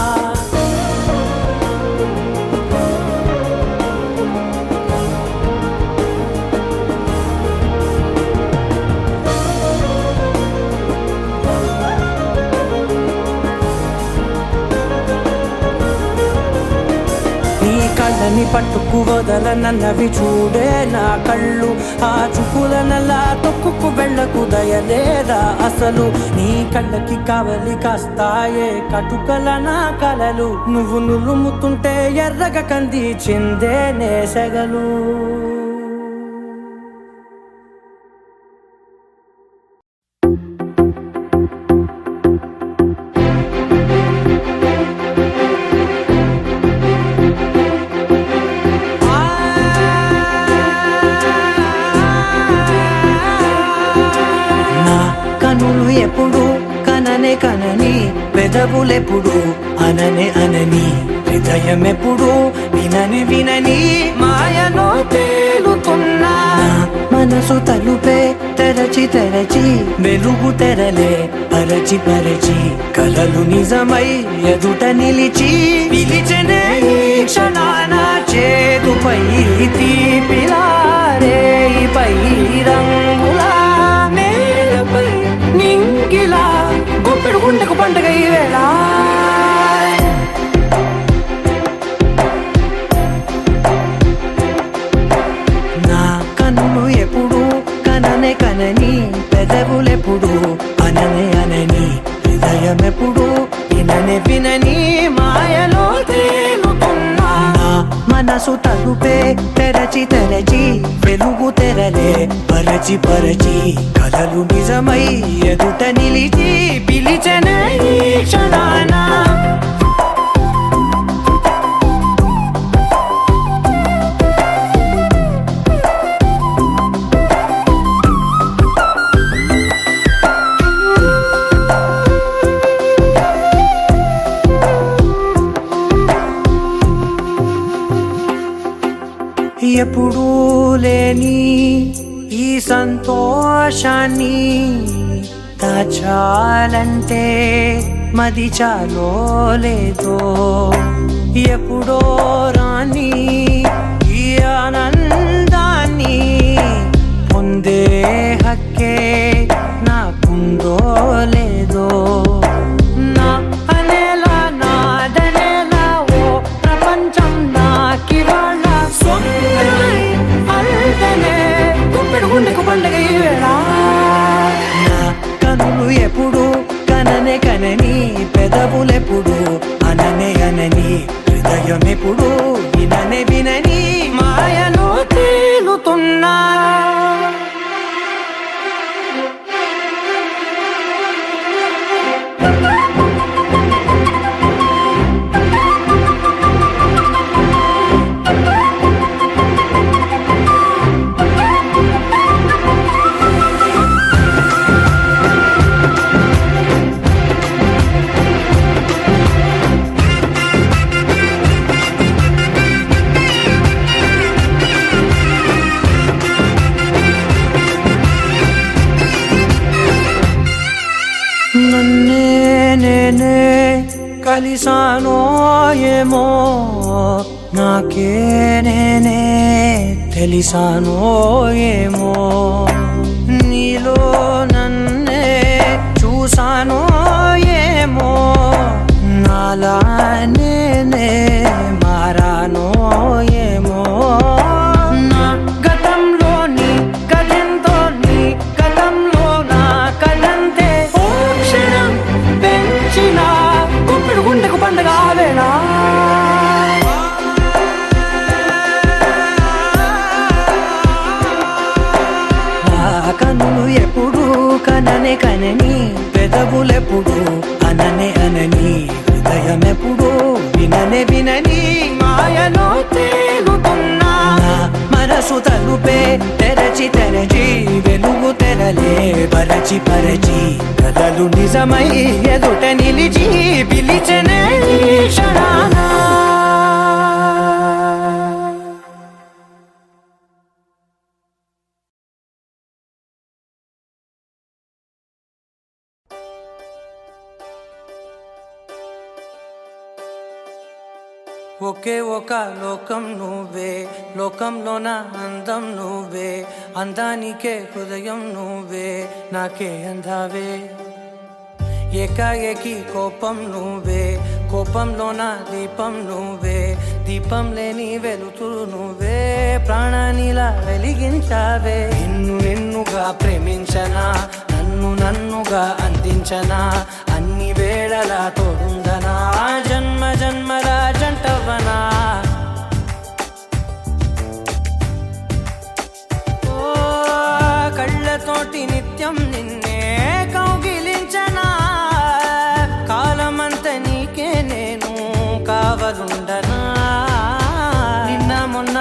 కళ్ళని పట్టుకు వదలనన్నవి చూడే నా కళ్ళు, ఆ చూపులనల్లా తొక్కుకు వెళ్ళకు దయలేదా అసలు. నీ కళ్ళకి కవలి కాస్తాయే కటుకల నా కలలు, నువ్వు నులుముతుంటే ఎర్రగ కంది చిందే నేసెగలు. కనులు ఎప్పుడు కననే కనని, పెదవులెప్పుడు అననే అనని, హృదయం ఎప్పుడు వినని వినని మాయలో తేలుతున్నా. మనసు తలుపే తెరచి తెరచి వెలుగు తెరలే పరచి పరచి, కలలు నిజమై ఎదుట నిలిచి పిలిచనే ఈ క్షణాన చేతుపై తీపిలారే పై రంగులా నేలపై నింగిలా గుప్పెడు గుండెకు పండుగ ఈ వేళ. నా కన్నులు ఎప్పుడు కననే కనని, పెదవులెప్పుడు అననే అనని, హృదయం ఎప్పుడు విననే వినని మాయలో తేలుతున్నా. మనసు తలుపే తెరచి తెరచి వెలుగు తెరలే పరచి పరచి, కలలు నిజమై ఎదుట నిలిచి పిలిచనే ఈ క్షణాన. ఎప్పుడూ లేని ఈ సంతోషాన్ని దాచాలంటే మది చాలో లేదో ఎప్పుడో రాని ఈ ఆనందాన్ని పొందే హక్కే నాకుందో లేదో నా అనేలా నాదనేలా ఓ ప్రపంచం నాకివాళ్ళ సొంతమై అల్దనే గుప్పెడు గుండెకు పండగ ఈ వేళ నా కనులు ఎప్పుడు కననే కనని పెదవులెప్పుడు అననే అనని హృదయం ఎప్పుడు విననే వినని మాయలో తేలుతున్నా నన్నే నేనే కలిసానో ఏమో నాకే నేనే తెలిసానో ఏమో నీలో నన్నే చూసానో ఏమో నాలా నేనే మారానో ఏమో నా గతంలోని గతంతో నీ గతంలో నా కదంతే ఓ క్షణం పెంచిన గుప్పెడు గుండెకు పండగ వేళ నా కనులు ఎప్పుడు కననే కనని పెదవులెప్పుడు అననే అనని హృదయం ఎప్పుడు విననే వినని మాయలో తేలుతున్నా నా మనసు తలుపే తెరచి తెరచి వెలుగు తెరలే పరచి పరచి కలలు నిజమై ఎదుట నిలిచి పిలిచనే ఈ క్షణాన ఒకే ఒక లోకం నువ్వే లోకంలో నా అందం నువ్వే అందానికే హృదయం నువ్వే నాకే అందావే ఏకాఏకి కోపం నువ్వే కోపంలో నా దీపం నువ్వే దీపం లేని వెలుతురు నువ్వే ప్రాణానిలా వెలిగించావే నిన్ను నిన్నుగా ప్రేమించనా నన్ను నన్నుగా అందించనా అన్ని వేళలా తోడుందనా జన్మ జన్మల జంటవనా ఓ కళ్ళతోటి నిత్యం నిన్నే కౌగిలించనా కాలమంత నీకే నేను కావలుండనా నిన్న మొన్న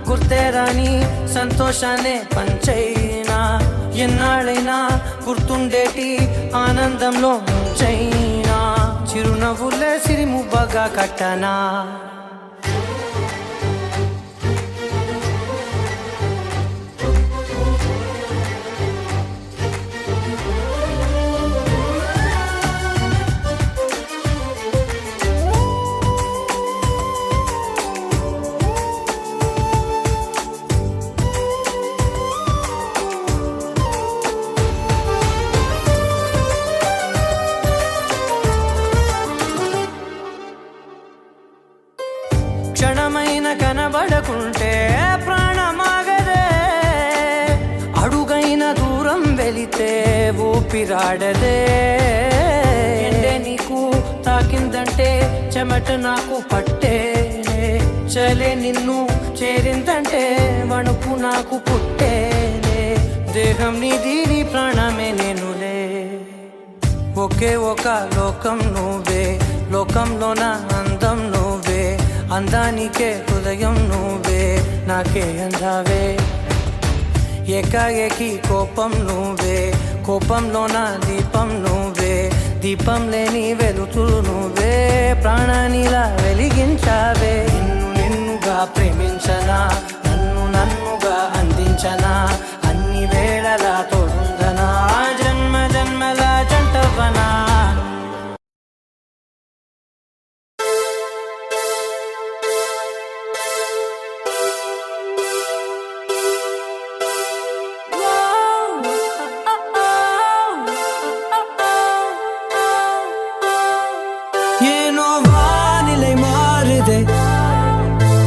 గుర్తేరాని సంతోషాన్ని పంచైనా ఎన్నాళ్ళైనా గుర్తుండేటి ఆనందంలో ముంచైనా చిరునవ్వులే సిరిముబ్బగా కట్టనా క్షణమైన కనబడకుంటే ప్రాణమాగదే అడుగైన దూరం వెళితే ఊపిరాడదే ఎండే నీకు తాకిందంటే చెమట నాకు పట్టేనే చలే నిన్ను చేరిందంటే వణుకు నాకు పుట్టేనే దేహం నీది నీ ప్రాణమే నేనులే ఒకే ఒక లోకం నువ్వే లోకంలో నా అందం నువ్వే అందానికే హృదయం నువ్వే నాకే అందావే ఏకాఏకి కోపం నువ్వే కోపంలో నా దీపం నువ్వే దీపం లేని వెలుతురు నువ్వే ప్రాణానిలా వెలిగించావే నిన్ను నిన్నుగా ప్రేమించనా నన్ను నన్నుగా అందించనా అన్ని వేళలా తోడుందనా జన్మ జన్మల జంటవనా ஏனோ வானிலை மாறுதே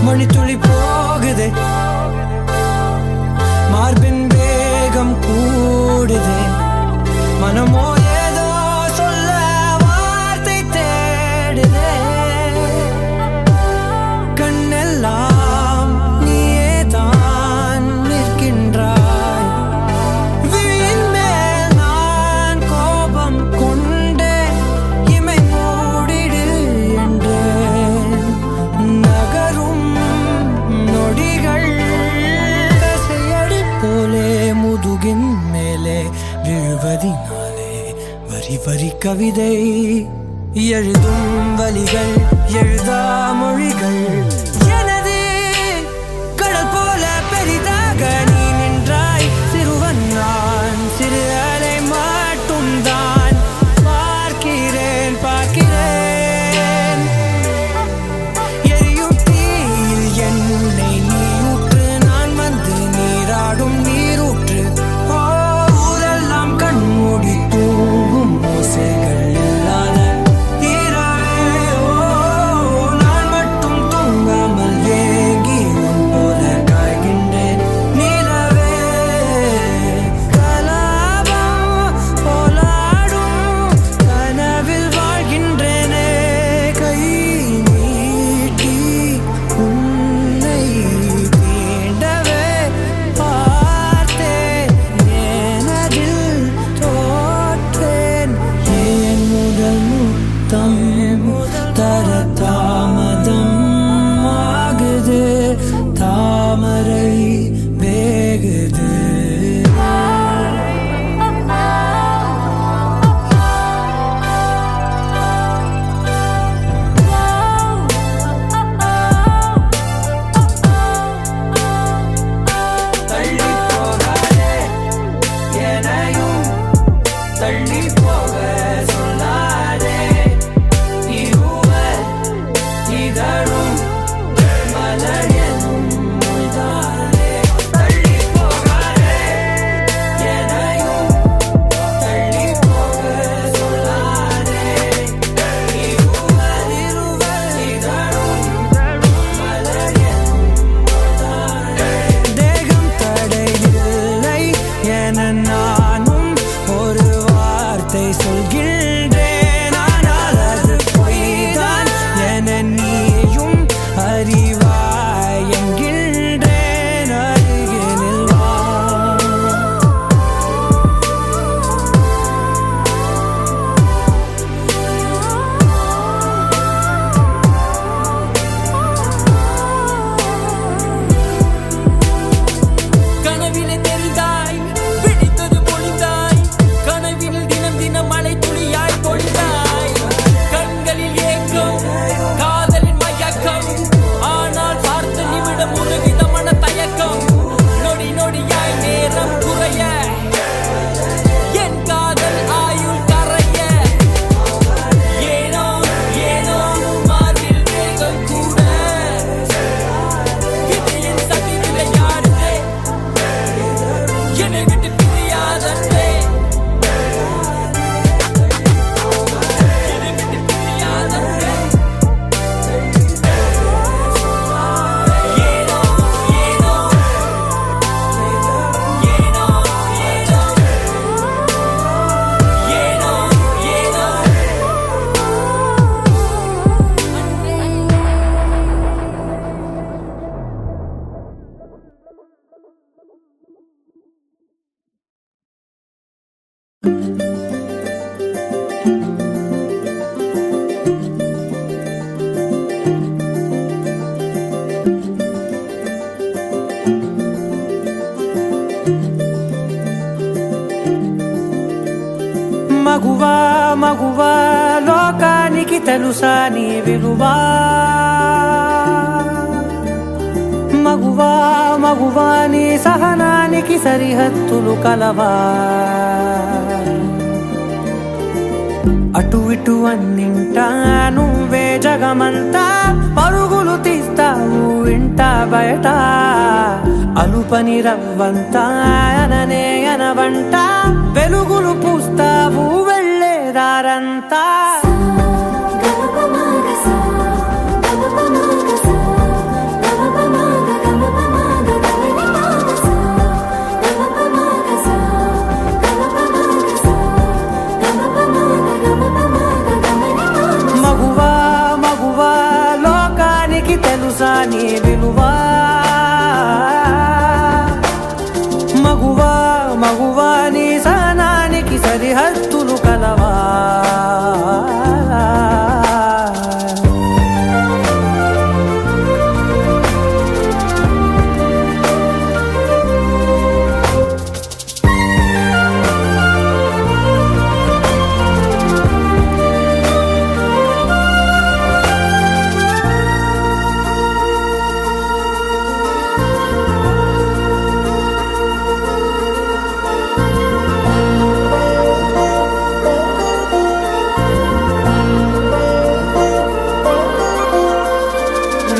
மணித்துளி போகுதே மார்பின் வேகம் கூடுதே மனமோ ஏதோ சொல்ல வார்த்தை தேடுதே கண்ணெல்லாம் நீயே தான் நிற்கின்றாய் விழியின் மேல் நான் கோபம் கொண்டேன் இமை மூடிடு என்றேன் நகரும் நொடிகள் கசையடி போலே முதுகின் மேலே விழுவதினாலே வரி வரி கவிதை எழுதும் வலிகள் எழுதா மொழிகள் எனது கடல் போல பெரிதாக நீ நின்றாய் சிறுவன் நான் சிறு அலை மட்டும் தான் பார்க்கிறேன் பார்க்கிறேன் எரியும் தீயில் என்னை நீ ஊற்று நான் வந்து நீராடும் நீரூற்று ஓ ஊரெல்லாம் கண்மூடி தூங்கும் ஓசைகள் இல்லாத இரவே ஓ நான் மட்டும் தூங்காமல் ஏங்கி உன் போல காய்கின்றேன் நிலவே கலாபம் போலாடும் கனவில் வாழ்கின்றேனே கை நீட்டி உன்னை தீண்டவே பார்த்தேன் ஏனதில் தோற்றேன் ஏன் முதல் முத்தம் தர தாமதம் ஆகுது தாமரை வேகுது தள்ளி போகாதே எனையும் தள்ளி போக சொல்லாதே இருவர் இதழும் மலர் எனும் மொய்தானே தள்ளி போகாதே எனையும் தள்ளி போக சொல்லாதே இருவர் இதழும் மலர் எனும் மொய்தானே தேகம் தடையில்லை என நானும் ஒரு வார்த்தை சொல்கின்றேன் ஆனால் அது பொய்தான் என நீயும் அறிவாய் என்கின்றேன் அருகினில் வா கனவிலே தெரிந்தாய் பிடித்தது பொழிந்தாய் கனவில் தினம் தினம் மழை துளியாய் பொழிந்தாய் கண்களில் ஏக்கம் காதலின் மயக்கம் ஆனால் பார்த்த நிமிடம் உருகித மன தயக்கம் நொடி நொடியாய் நேரம் குறைய என் காதல் ஆயுள் கரைய ஏனோ ஏனோ மார்பில் வேகம் கூட இது என் சதி விளையாடுதே என்னை விட்டு பிரியாதே என்னை விட்டு பிரியாதே ஏனோ ஏனோ ஏனோ ஏனோ ஏனோ మగువా మగువా లోకానికి తెలుసా నీ విలువా మగువా మగువా మగువా నీ సహనానికి సరిహద్దులు కలవా అటు ఇటు అన్నింటా నువ్వే జగమంతా పరుగులు తీస్తావు ఇంట బయట అలుపని రవ్వంతా అననే అనవంట వెలుగులు పూస్తావు వెళ్ళేదారంతా మగువా మగువా లోకానికి తెలుసా నీ విలువా మగువా మగువా నీ సహనానికి సరిహద్దులు కలవా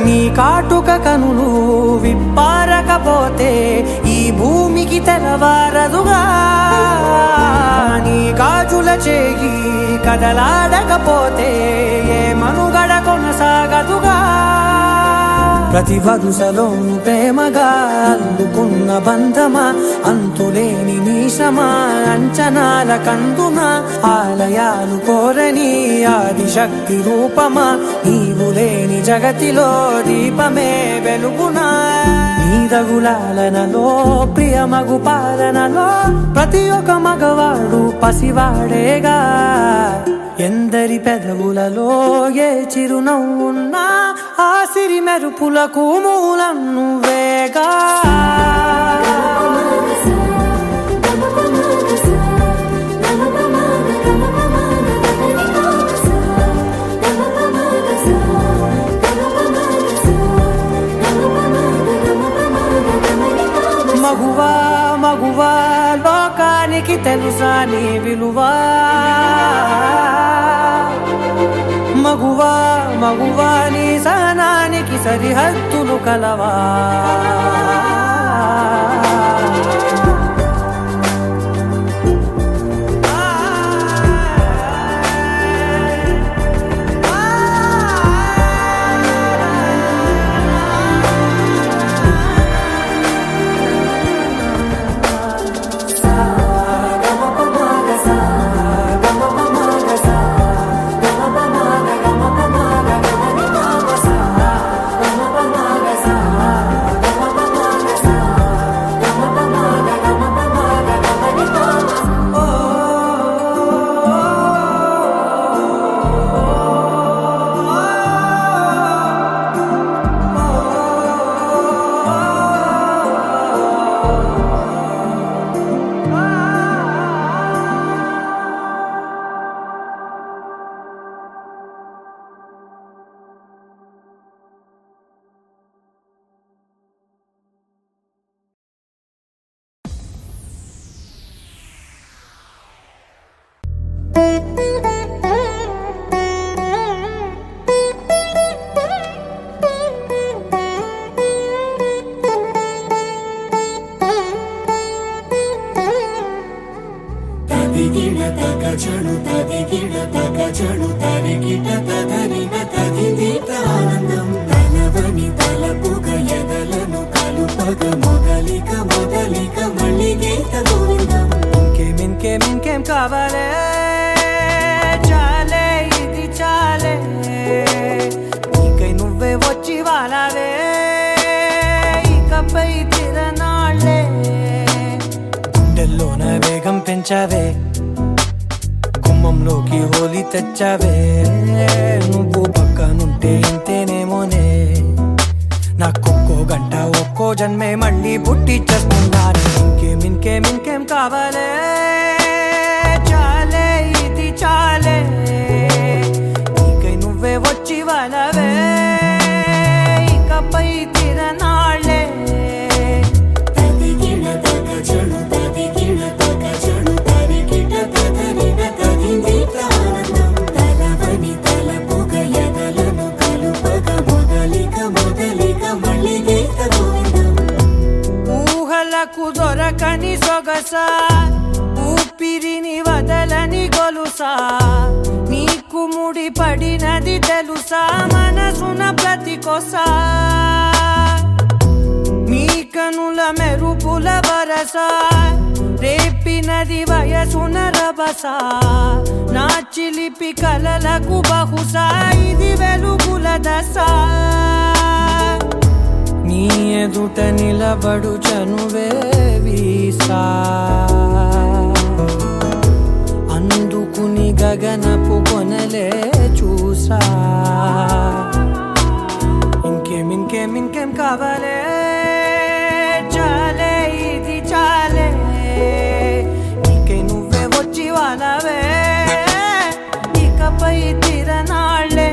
నీ కాటుక కనులు విప్పారకపోతే ఈ భూమికి తెలవారదుగా నీ గాజుల చేయి కదలాడకపోతే ఏ మనుగడ కొనసాగదుగా ప్రతి వరుసలోను ప్రేమగా అల్లుకున్న బంధమా అంతులేని నీశమా అంచనాల కందున ఆలయాలు కోరని ఆదిశక్తి రూపమా నీవు లేని జగతిలో దీపమే వెలుగునా నీదగులాలనలో ప్రియమగు పాలనలో ప్రతి ఒక్క మగవాడు పసివాడేగా ఎందరి పెదవులలో ఏ చిరునవ్వున్నా ఆ సిరి మెరుపులకు మూలం నువ్వేగా మగువా మగువా లోకానికి తెలుసా నీ విలువా మగువా మగువా నీ సహనానికి సరిహద్దులు కలవా తదిగిడ తగచడు తదిగిడ తగచడు తరిగిట తదరిన తదిదీత ఆనందం తలవని తలపుగ ఎదలను కలుపగ మొదలిక మొదలిక మళ్ళీ గీత గోవిందం ఇంకేం కావాలే చాలే ఇది చాలే నీకై నువ్వే వచ్చి వాలావే ఇకపై తిరనాళ్ళే గుండెల్లోన వేగం పెంచావే గుమ్మంలోకి హోలీ తెచ్చావే నువ్వు పక్కనుంటే ఇంతేనేమోనే నాకొక్కో గంట ఒక్కో జన్మే మళ్ళీ పుట్టిచ్చేస్తున్నాను ఇంకేం కావాలే చాలే ఇది చాలే నీకై నువ్వే వచ్చి వాలవే ఇకపై తిరనాళ్ళే వరసా ఊపిరిని వదలని గొలుసా నీకు ముడి పడినది తెలుసా మనసున ప్రతి కొసా నీ కనుల మెరుపుల వరస రేపినది వయసున రభస నా చిలిపి కలలకు బహుశా ఇది వెలుగుల దశ నీ ఎదుట నిలబడు చనువే వీసా అందుకుని గగనపు కొనలే చూసా ఇంకేం కావాలే చాలే ఇది చాలే నీకే నువ్వే వచ్చి వాళ్ళవే ఇకపై తిరనాళ్ళే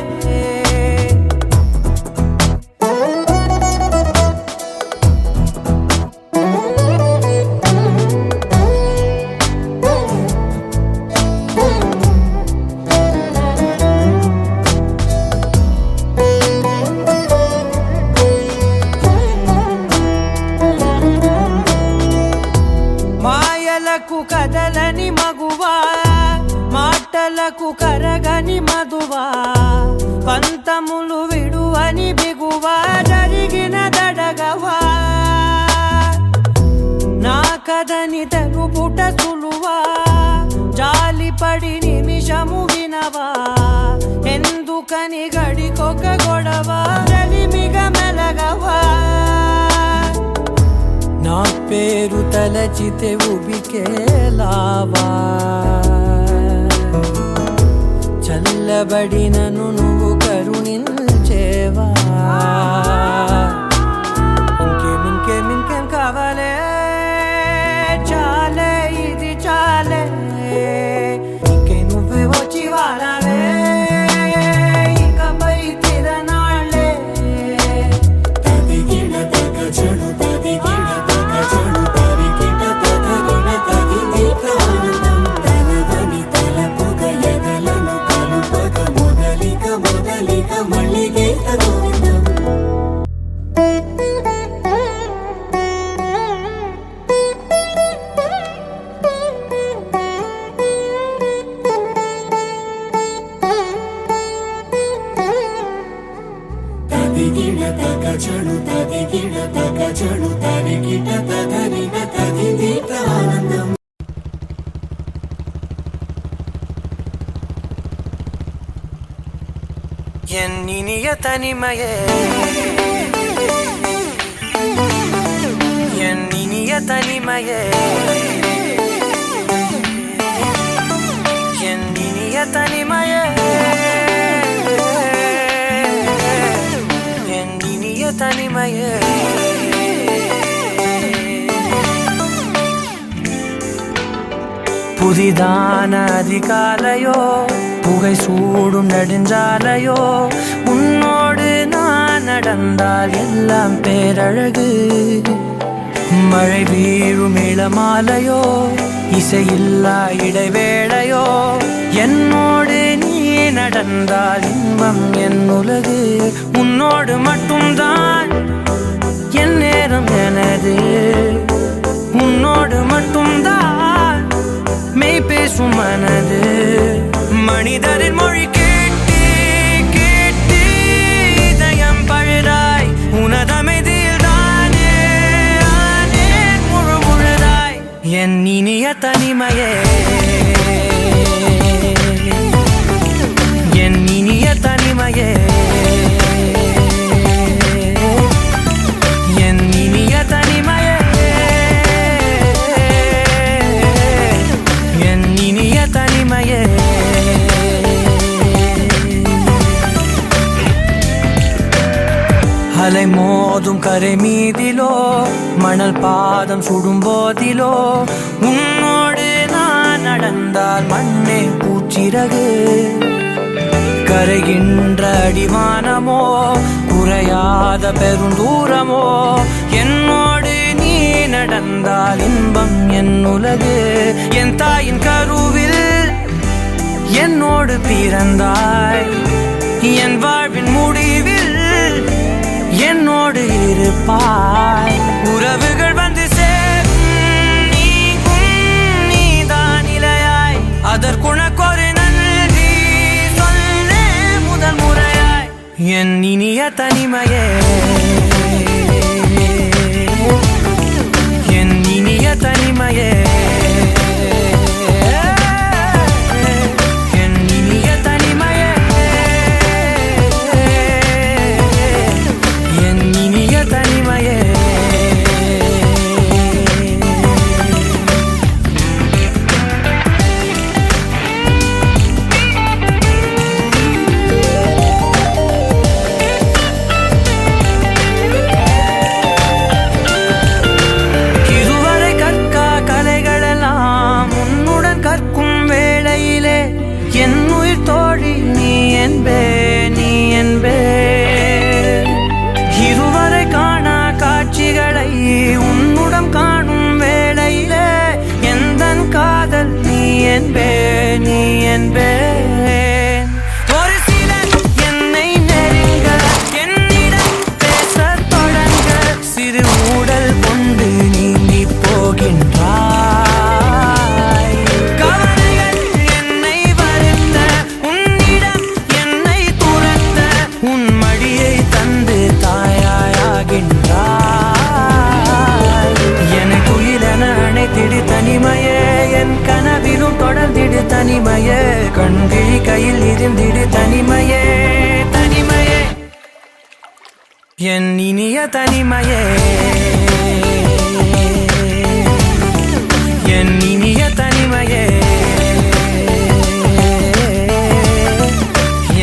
మాయలకు కదలని మగువా మాటలకు కరగని మధువా పంతములు విడువని బిగువా జరిగిన దడగవా నా కదని తెలుపుట సులువా జాలిపడి నిమిషము వినవా ఎందుకని గడికొక గొడవ రలిమిగ మెలగవా నా పేరు తలచితే ఉబికేలావా చల్లబడినను నువ్వు కరుణించేవా ఇంకేం కావాలే చాలే ఇది చాలే ఇంకే నువ్వే వచ్చి వాళ్ళవే ఇకపై తిరనాళ్ళే తదిగిడ తగ చెడు తదిగిడ తగ చెడు తరిగిట తదరిన తదిదీత ఆనందం తలవని తలపుగ ఎదలను కలుపగ మొదలిక మళ్ళిగీత గోవిందం తదిగిడ తగ చెడు తదిగిడ తగ చెడు తరిగిట తదరిన తదిదీత ఆనందం ఎన్నినియ తనిమయే ఎన్నినియ తనిమయే ఎన్నినియ తనిమయే ఎన్నినియ తనిమయే புதிதான அதிகாலையோ புகை சூடும் நெடுஞ்சாலையோ உன்னோடு நான் நடந்தால் எல்லாம் பேரழகு மழை வீழும் இளமாலையோ இசையில்லா இடைவேளையோ என்னோடு நீ நடந்தால் இன்பம் என் உலகு உன்னோடு மட்டும்தான் என் நேரம் எனது உன்னோடு மட்டும்தான் மெய் பேசும் மனது மனிதரின் மொழி கேட்டு கேட்டு இதயம் பழுதாய் உனதமைதில் தானே ஆனே முழு முழுதாய் என் இனிய தனிமையே என் இனிய தனிமையே என் இனிய தனிமையே என் இனிய தனிமையே அலை மோதும் கரை மீதிலோ மணல் பாதம் சுடும் போதிலோ உன்னோடு நான் நடந்தால் மண்ணே பூச்சிறகு கரைகின்ற அடிவானமோ குறையாத பெருந்தூரமோ என்னோடு நீ நடந்தால் இன்பம் என் உலகு என் தாயின் கருவில் என்னோடு பிறந்தாய் என் வாழ்வின் முடிவில் என்னோடு இருப்பாய் உறவுகள் வந்து சேரும் நீங்கும் என் இனிய தனிமையே என் இனிய தனிமையே என் இனிய தனிமையே என் இனிய தனிமையே ஒரு சிலர் என்னை நெருங்க என்னிடம் பேசத் தொடங்க சிறு ஊடல் கொண்டு நீங்கி போகின்றாய் கவலைகள் என்னை வருந்த உன்னிடம் என்னை துரத்த உன் மடியை தந்து தாயாயாகின்றாய் என்னை குயிலென அணைத்திடு தனிமையே என் கனவிலும் தொடர்ந்திடு தனிமையே கண்கிழி கையில் இருந்திடு தனிமையே தனிமையே என் இனிய தனிமையே என் இனிய தனிமையே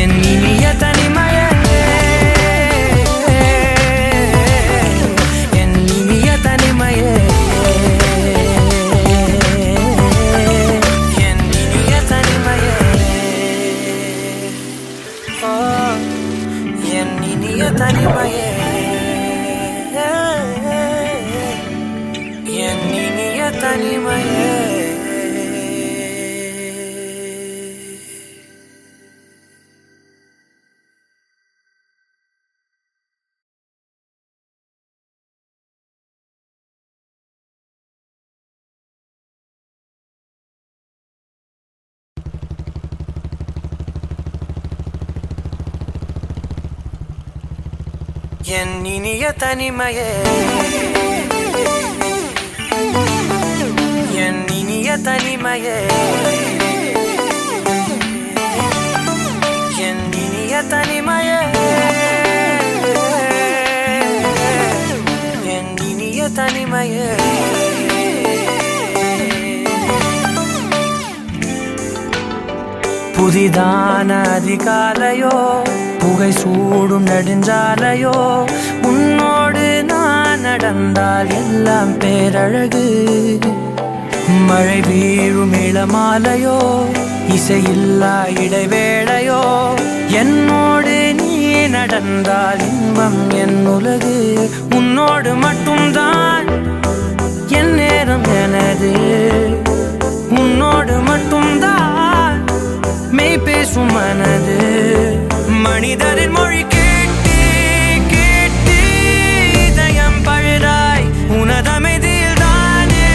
என் இனிய தனிமையே என் இனிய தனிமையே என் இனிய தனிமையே என் இனிய தனிமையே என் இனிய தனிமையே என் இனிய தனிமையே என் இனிய தனிமையே என் இனிய தனிமையே புதிதான அதிகாலையோ புகை சூடும் நெடுஞ்சாலையோ உன்னோடு நான் நடந்தால் எல்லாம் பேரழகு மழை வீழும் இளமாலையோ இசையில்லா இடைவேளையோ என்னோடு நீ நடந்தால் இன்பம் என் உலகு உன்னோடு மட்டும்தான் என் நேரம் எனது உன்னோடு மட்டும்தான் மெய் பேசும் மனது மனிதரின் மொழி கேட்டு கேட்டு இதயம் பழுதாய் உனதமைதில் தானே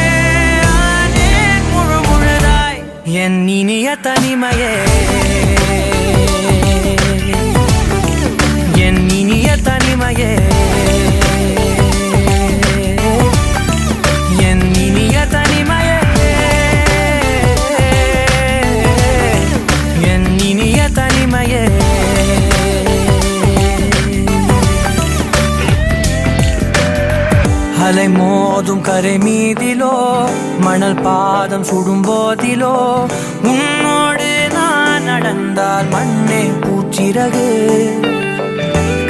ஆனே முழு முழுதாய் என் இனிய தனிமையே என் இனிய தனிமையே என் இனிய தனிமையே என் இனிய தனிமையே அலை மோதும் கரை மீதிலோ மணல் பாதம் சுடும் போதிலோ உன்னோடு நான் நடந்தால் மண்ணே பூச்சிறகு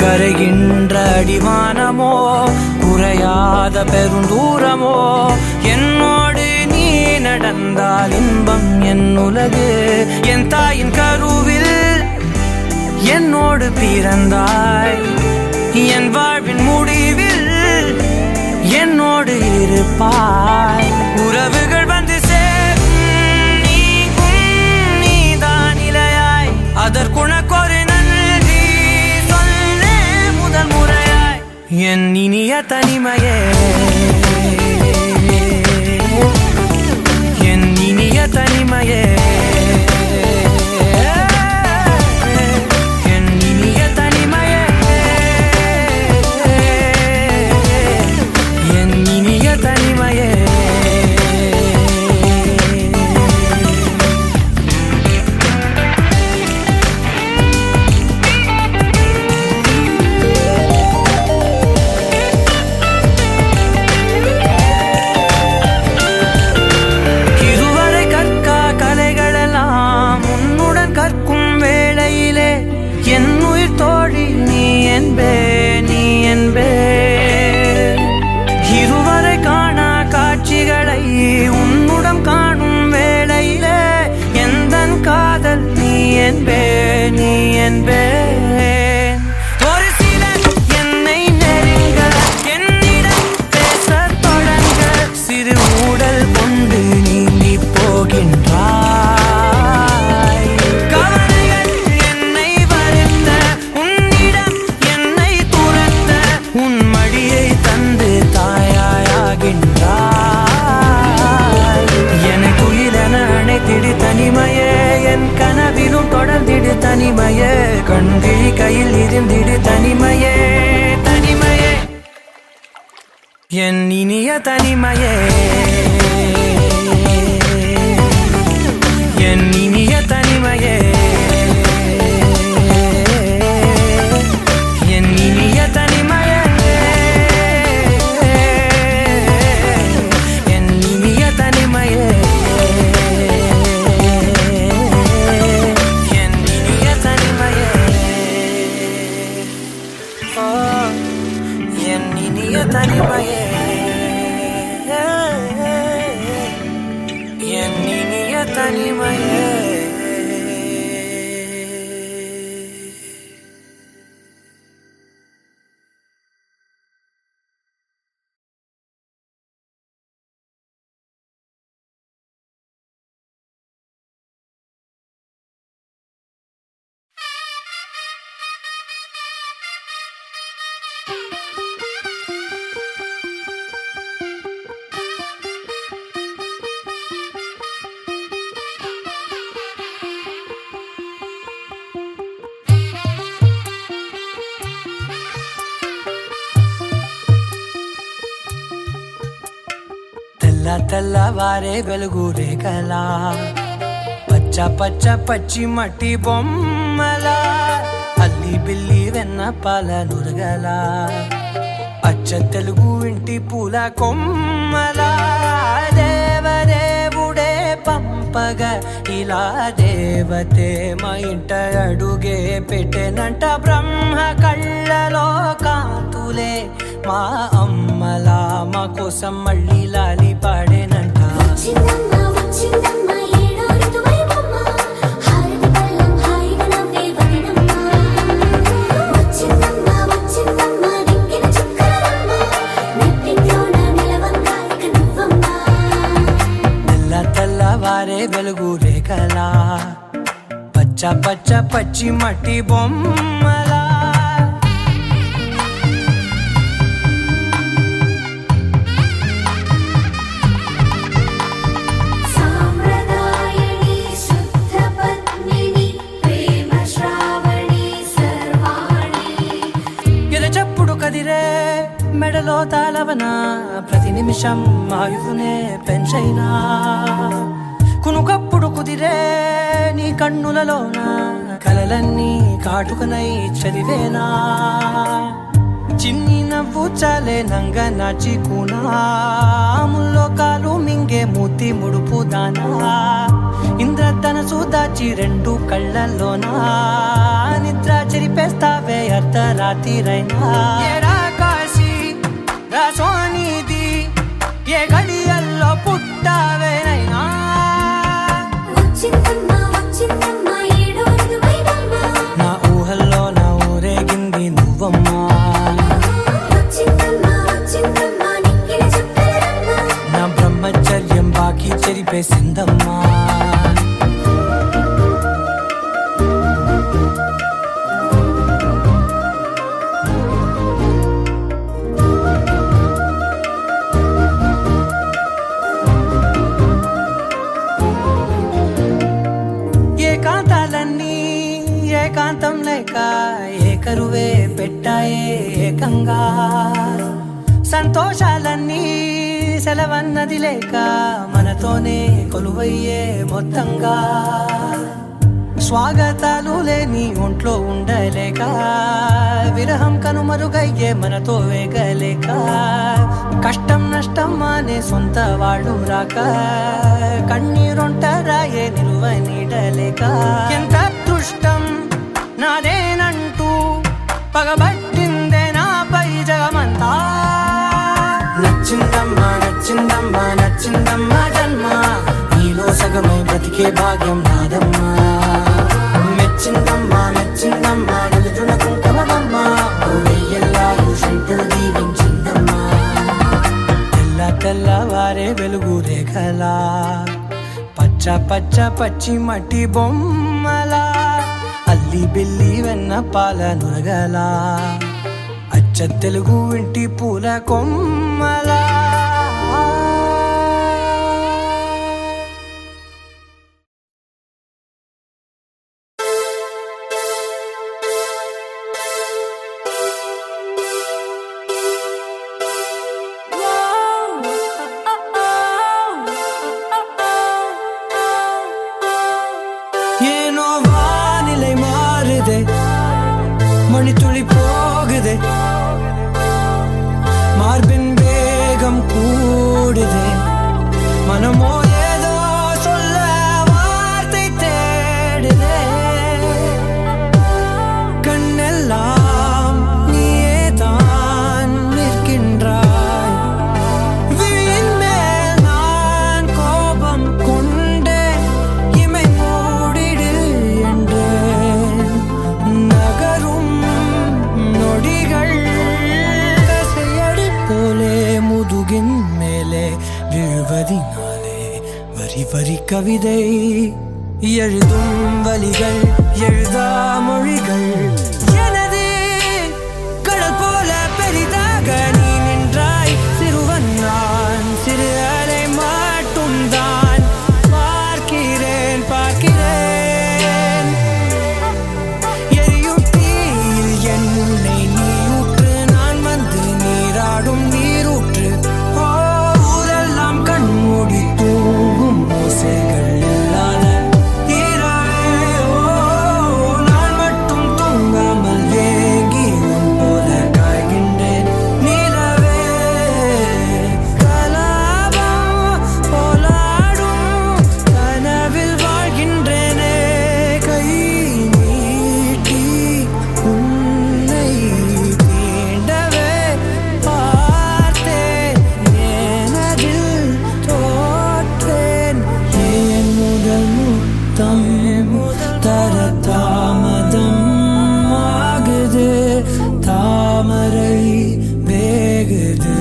கரைகின்ற அடிவானமோ குறையாத பெருந்தூரமோ என்னோடு நீ நடந்தால் இன்பம் என் உலகு என் தாயின் கருவில் என்னோடு பிறந்தாய் என் வாழ்வின் முடிவில் என்னோடு இருப்பாய் உறவுகள் வந்து சேரும் நீதான் இலையாய் அதற்குணக்கொரு நன்றி சொல்லே முதல் முறையாய் என் இனிய தனிமையே என் இனிய தனிமையே என் இனிய தனிமையே என்பேன் ஒரு சிலர் என்னை நெருங்க என்னிடம் பேசத் தொடங்க சிறு ஊடல் கொண்டு நீந்தி போகின்றாய் கவலைகள் என்னை வருத்த உன்னிடம் என்னை துரத்த உன் மடியை தந்து தாயாயாகின்றாய் என்னை குயிலென அணைத்திடு தனிமையே என் கனவிலும் தொடர்ந்திடு தனிமையே கண்கிழி கையில் இருந்திடு தனிமையே தனிமையே என் இனிய தனிமையே என் இனிய தனிமையே என் இனிய தனிமையே என் இனிய தனிமையே என் இனிய தனிமையே என் இனிய தனிமையே என் இனிய தனிமையே తెల్లవారే వెలుగు రేఖలా పచ్చ పచ్చ పచ్చి మట్టి బొమ్మలా అల్లి బిల్లి వెన్న పాల నురగలా అచ్చ తెలుగు ఇంటి పూల కొమ్మలా దేవదేవుడే పంపగ ఇలా దేవతే మా ఇంట అడుగే పెట్టెనంట బ్రహ్మ కళ్ళలో కాంతులే మా అమ్మలా మా కోసం మళ్ళీ లాలి పాడేనంట వచ్చిందమ్మ వచ్చిందమ్మ ఏడో ఋతువైవమ్మ హారతి పళ్ళం హాయిగా నవ్వే వదినమ్మ వచ్చిందమ్మ వచ్చిందమ్మ దిక్కిన చుక్కలమ్మ నెట్టింట్లోన నిలవంగా ఇక నువ్వమ్మ తెల్లవారే వెలుగు రేఖలా పచ్చ పచ్చ పచ్చి మట్టి బొమ్మలా సాంప్రదాయని శుద్ధ పద్మిని ప్రేమ శ్రావణి సర్వాణి ఎద చప్పుడు కదిరే మెడలో తాళవన ప్రతి నిమిషం ఆయువునే పెంచైనా కునుకప్పుడు కుదిరే నీ కన్నులలోన కలలన్నీ కాటుకనై చదివేనా చిన్ని నవ్వు చాలే నంగ నాచి కూనాముల్లో కాలు మింగే మూతి ముడుపు దానా ఇంద్రధనసు దాచి రెండు కళ్ళల్లోనా నిద్ర చెరిపేస్తావే అర్ధరాత్రిరైనా ఏడా కాశీ రాసోనిది ఏ గడియల్లో పుట్టావేనైనా వచ్చిందమ్మ వచ్చిందమ్మ ఏడో ఋతువైవమ్మ నా ఊహల్లో నా ఊరేగింది నువ్వమ్మా వచ్చిందమ్మ వచ్చిందమ్మ నిక్కిన చుక్కలమ్మ నా బ్రహ్మచర్యం బాకీ చెరిపేసిందమ్మా ఏకాంతాలన్నీ ఏకాంతం లేక ఏకరువే పెట్టాయే ఏకంగా సంతోషాలన్నీ సెలవన్నది లేక మనతోనే కొలువయ్యే మొత్తంగా స్వాగతాలు లేని ఒంట్లో ఉండలేక విరహం కనుమరుగయ్యే మనతో వేగలేక కష్టం నష్టం అనే సొంత వాడు రాక కన్నీరొంటరాయే నిలువ నీడలేక ఎంత అదృష్టం నాదేనంటూ పగబట్టిందే నాపై జగమంతా నచ్చిందమ్మా నచ్చిందమ్మా నచ్చిందమ్మా జన్మ నీలో సగమై బ్రతికే భాగ్యం నాదమ్మా మెచ్చిందమ్మా మెచ్చిందమ్మా బొమ్మలా పచ్చ పచ్చ పచ్చి మట్టి బొమ్మలా అల్లి బిల్లి వెన్న పాల నురగలా అచ్చ తెలుగు ఇంటి పూల కొమ్మలా ஏனோ வானிலை மாறுதே மணி துளி போகுதே மார்பின் வேகம் கூடுதே மனமோ ஏதோ சொல்ல வார்த்தை தேடுதே கண்ணெல்லாம் நீயே தான் நிற்கின்றாய் விழியின் மேல் நான் கோபம் கொண்டே இமை மூடிடு என்றேன் நகரும் நொடிகள் கசையடி போலே முதுகின் மேலே விழுவதினாலே வரி வரி கவிதை எழுதும் வலிகள் எழுதா மொழிகள் எனது கடல் போல பெரிதாக நீ நின்றாய் சிறுவன் நான் சிறு அலை மட்டும் தான் பார்க்கிறேன் பார்க்கிறேன் எரியும் தீயில் என்னை நீ ஊற்று நான் வந்து நீராடும் நீரூற்று ஓ ஊரெல்லாம் கண்மூடி தூங்கும் ஓசைகள் இல்லாத இரவே ஓ நான் மட்டும் தூங்காமல் ஏங்கி உன் போல காய்கின்றேன் நிலவே கலாபம் போலாடும் கனவில் வாழ்கின்றேனே கை நீட்டி உன்னை தீண்டவே பார்த்தேன் எனதில் தோற்றேன் ஏன் முதல் முத்தம் தர தாமதம் ஆகுது தாமரை வேகுது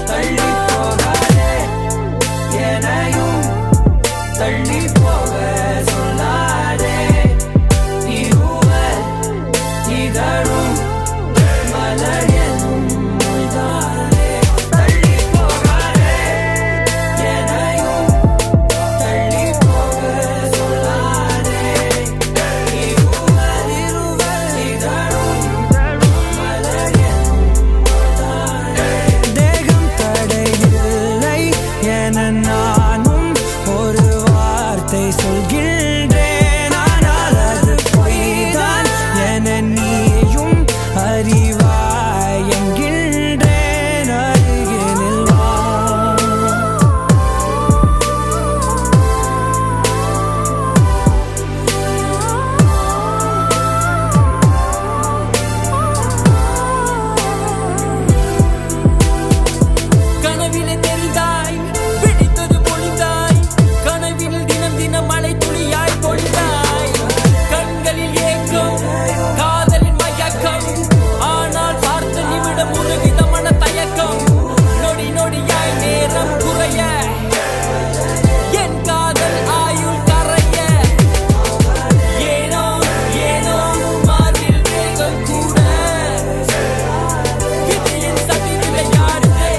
தள்ளி போகாதே எனையும் தள்ளி போக சொல்லாதே இருவர் இதழும் மலர் என்னும் மொய்தானே தள்ளி போகாதே எனையும் தள்ளி போக சொல்லாதே இருவர் இதழும் மலர் என்னும் மொய்தானே தேகம் தடையில்லை என நானும் ஒரு வார்த்தை சொல்கின்றேன் ஆனால் அது பொய்தான் என நீயும் அறிவாய் என்கின்றேன் அருகினில் வா கனவிலே தெரிந்தாய் பிடித்தது பொழிந்தாய் கனவில் தினம் தினம் மழை துளியாய் பொழிந்தாய் கண்களில் ஏக்கம் காதலின் மயக்கம் ஆனால் பார்த்த நிமிடம் ஒரு விதமான தயக்கம் நொடி நொடியாய் நேரம் குறைய என் காதல் ஆயுள் கரைய ஏனோ ஏனோ மார்பில் வேகம் கூட இது என் சதி விளையாடுதே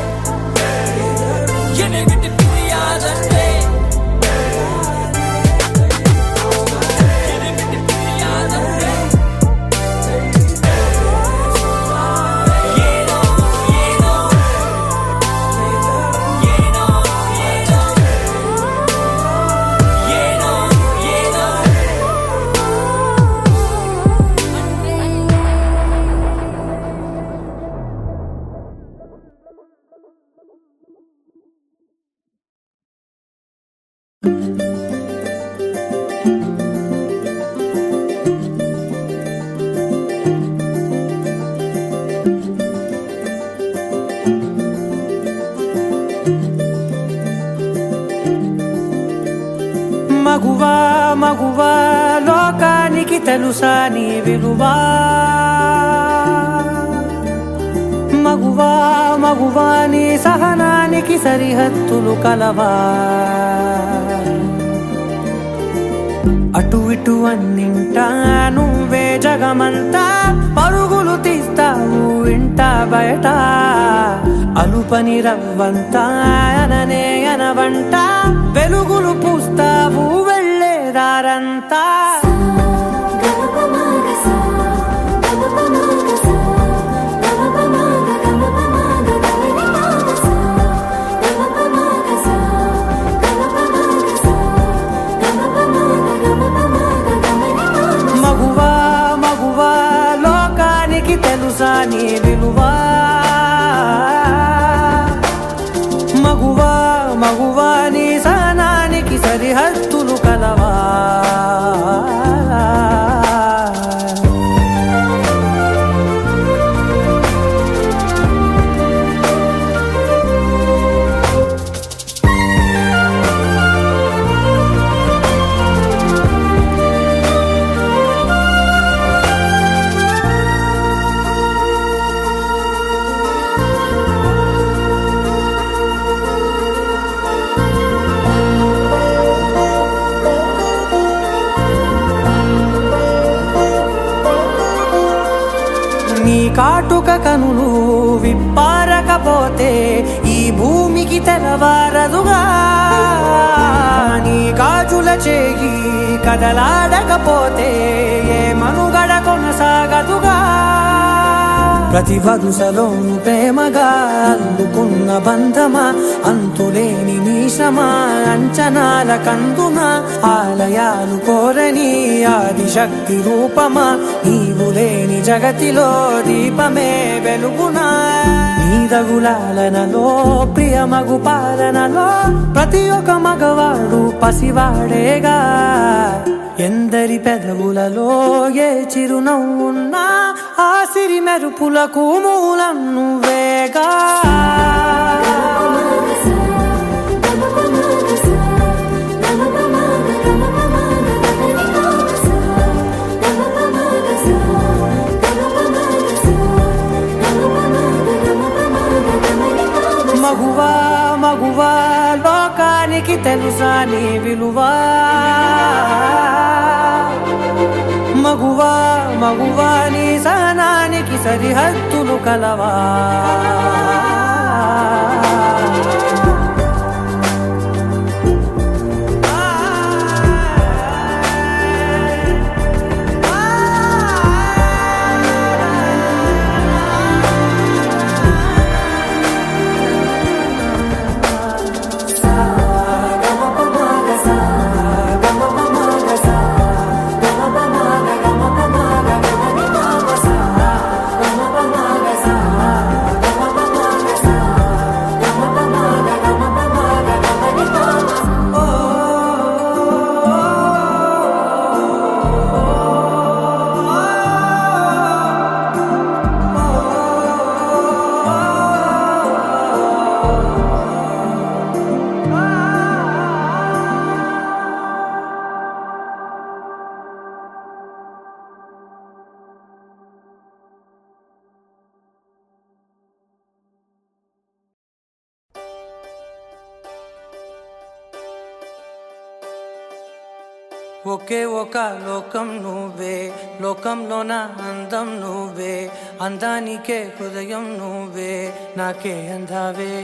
என்னை விட்டு பிரியாதே என்னை விட்டு பிரியாதே ஏனோ ஏனோ ஏனோ ஏனோ ஏனோ మగువా లోకానికి తెలుసా నీ విలువా మగువా మగువా నీ సహనానికి సరిహద్దులు కలవా అటు ఇటు అన్నింటా నువ్వే జగమంతా పరుగులు తీస్తావు ఇంట బయట అలుపని రవ్వంతా అననే అనవంట వెలుగులు పూస్తావు వెళ్ళేదారంతా మగువా మగువా లోకానికి తెలుసా నీ విలువా మగువా మగువా నీ సహనానికి సరిహద్దులు కలవా నీ కాటుక కనులు విప్పారకపోతే ఈ భూమికి తెలవారదుగా నీ గాజుల చేయి కదలాడకపోతే ఏ మనుగడ కొనసాగదుగా ప్రతి వరుసలోను ప్రేమగా అల్లుకున్న బంధమా అంతులేని నీ శ్రమ అంచనాల కందున ఆలయాలు కోరని ఆదిశక్తి రూపమా నీవు లేని జగతిలో దీపమే వెలుగునా నీదగులాలనలో ప్రియమగు పాలనలో ప్రతి ఒక్క మగవాడు పసివాడేగా ఎందరి పెదవులలో ఏ చిరునవ్వున్నా ఆ సిరి మెరుపులకు మూలం నువ్వేగా మగువా మగువా లోకానికి తెలుసా నీ విలువా మగువా మగువా నీ సహనానికి సరిహద్దులు కలవా ఒకే ఒక లోకం నువ్వే లోకంలో నా అందం నువ్వే అందానికే హృదయం నువ్వే నాకే అందావే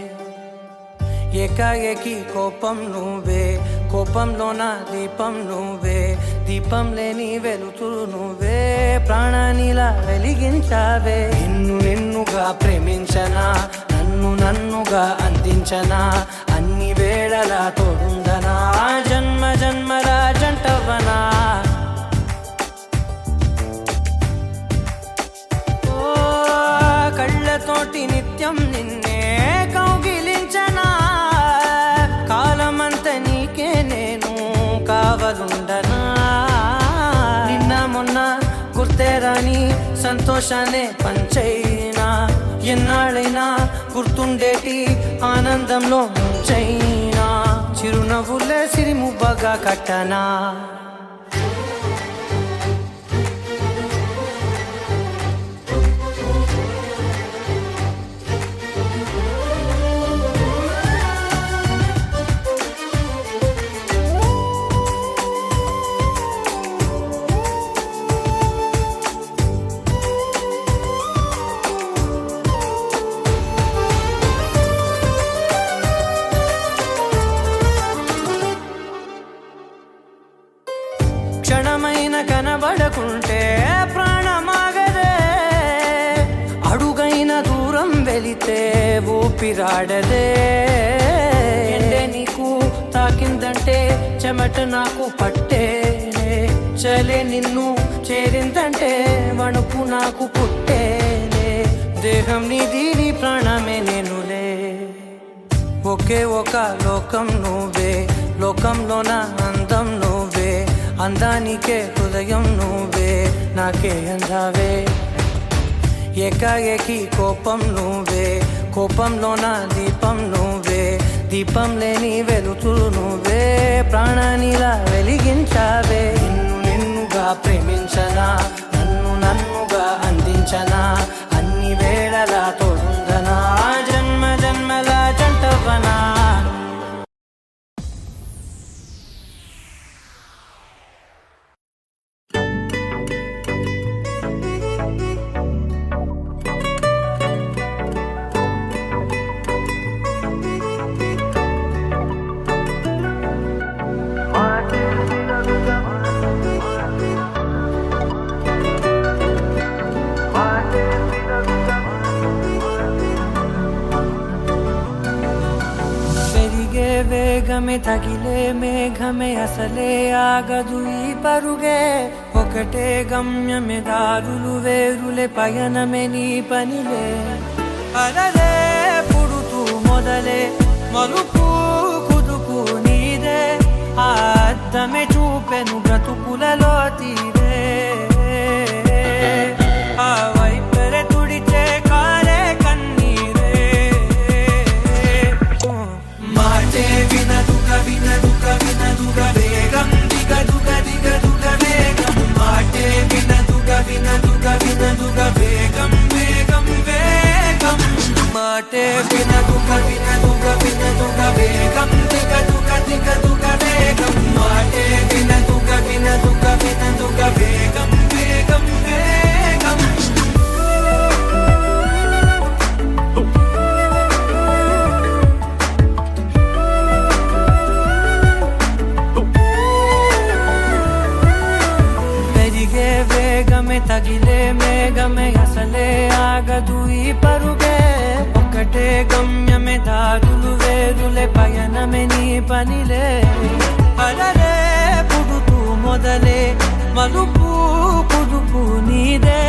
ఏకాఏకి కోపం నువ్వే కోపంలో నా దీపం నువ్వే దీపం లేని వెలుతురు నువ్వే ప్రాణానిలా వెలిగించావే నిన్నుగా ప్రేమించనా నన్నుగా అందించనా అన్ని వేళలా తోడుందనా జన్మ జన్మల జంటవనా ఓ కళ్ళతోటి నిత్యం నిన్నే కౌగిలించనా కాలమంత నీకే నేను కావలుండనా నిన్న మొన్న గుర్తేరాని సంతోషాన్ని పంచైనా ఎన్నాళ్ళైనా గుర్తుండేటి ఆనందంలో ముంచైనా చిరునవ్వులే సిరిముబ్బగా కట్టనా వెలితే ఊపిరాడదే ఎండే నీకు తాకిందంటే చెమట నాకు పట్టేనే చలే నిన్ను చేరిందంటే వణుకు నాకు పుట్టేనే దేహం నీది నీ ప్రాణమే నేనులే ఒకే ఒక లోకం నువ్వే లోకంలోన అందం నువ్వే అందానికే హృదయం నువ్వే నాకే అందావే ఏకాఏకి కోపం నువ్వే కోపంలోన దీపం నువ్వే దీపం లేని వెలుతురు నువ్వే ప్రాణానిలా వెలిగించావే నిన్నుగా ప్రేమించనా నన్నుగా అందించనా అన్ని వేళలా తోడుందనా జన్మ జన్మల జంటవనా వేగమే తగిలే మేఘమే అసలే ఆగదు ఈ పరుగే ఒకటే గమ్యమే దారులు వేరులే పయనమే నీ పనిలే అలలే పుడుతూ మొదలే మలుపు కుదుపు నీదే ఆ అద్దమే చూపెను బ్రతుకులలో తీరే ఆ వైపరే తుడిచే కారే కన్నీరే మాటే వినదుగ వేగం దిగదుగ వేగం మాటే వినదుగ వేగం వేగం మాటే వినదుగ వేగం దిగదుగ వేగం మాటే వినదుగ వేగం వేగం తగిలే మేఘమే అసలే ఆగదు ఈ పరుగే ఒకటే గమ్యమే దారులు వేరులే పయనమే నీ పనిలే అలలే పుడుతూ మొదలే మలుపు కుదుపు నీదే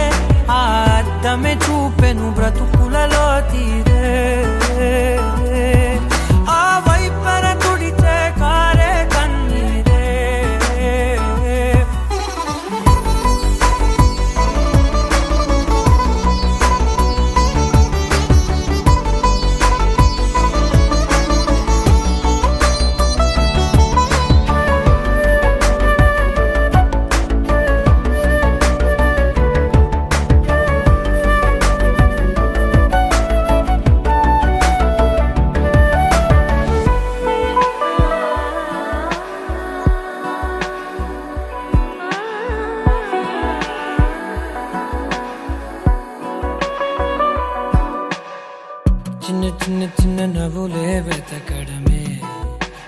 ఆ అద్దమే చూపెను బ్రతుకులలో తీరే ఆ వైపర తుడిచే కారే కన్నీరే చిన్న నవ్వులే వెతకడమే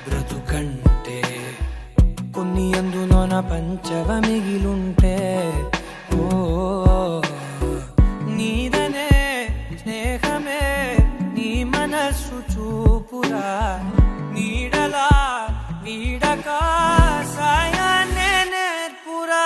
బ్రతుకంటే కొన్ని అందులోన పంచవ మిగిలుంటే ఓ నీదనే స్నేహమే నీ మనస్సు చూపురా నీడలా వీడక సాయాన్నే నేర్పురా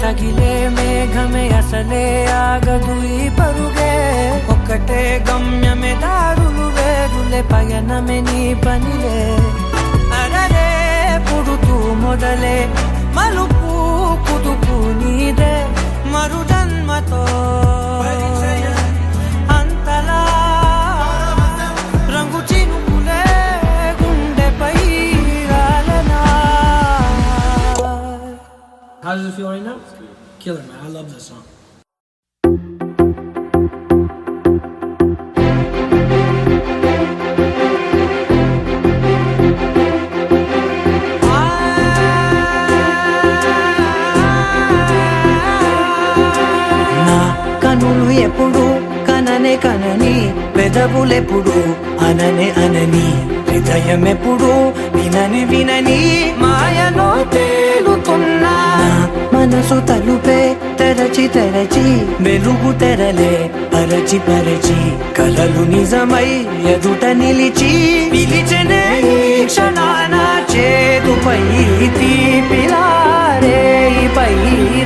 తగిలే మేఘమే అసలే ఆగదు ఈ పరుగే ఒకటే గమ్యమే దారులు వేరులే పయనమే నీ పనిలే అరరే పుడుతూ మొదలే మలుపు కుదుపు నీదే మరు జన్మతో అంతలా రంగు చినుకులే గుండెపై రాలనా. How does it feel right now? Killer, man. I love this song. నా కనులు ఎప్పుడు కననే కనని పెదవులెప్పుడు అననే అనని హృదయం ఎప్పుడు వినని వినని మాయలో తేలుతున్నా మనసు తలుపే తెరచి తెరచి వెలుగు తెరలే పరచి పరచి కలలు నిజమై ఎదుట నిలిచి పిలిచనే ఈ క్షణాన చేతుపై తీపిలారే పై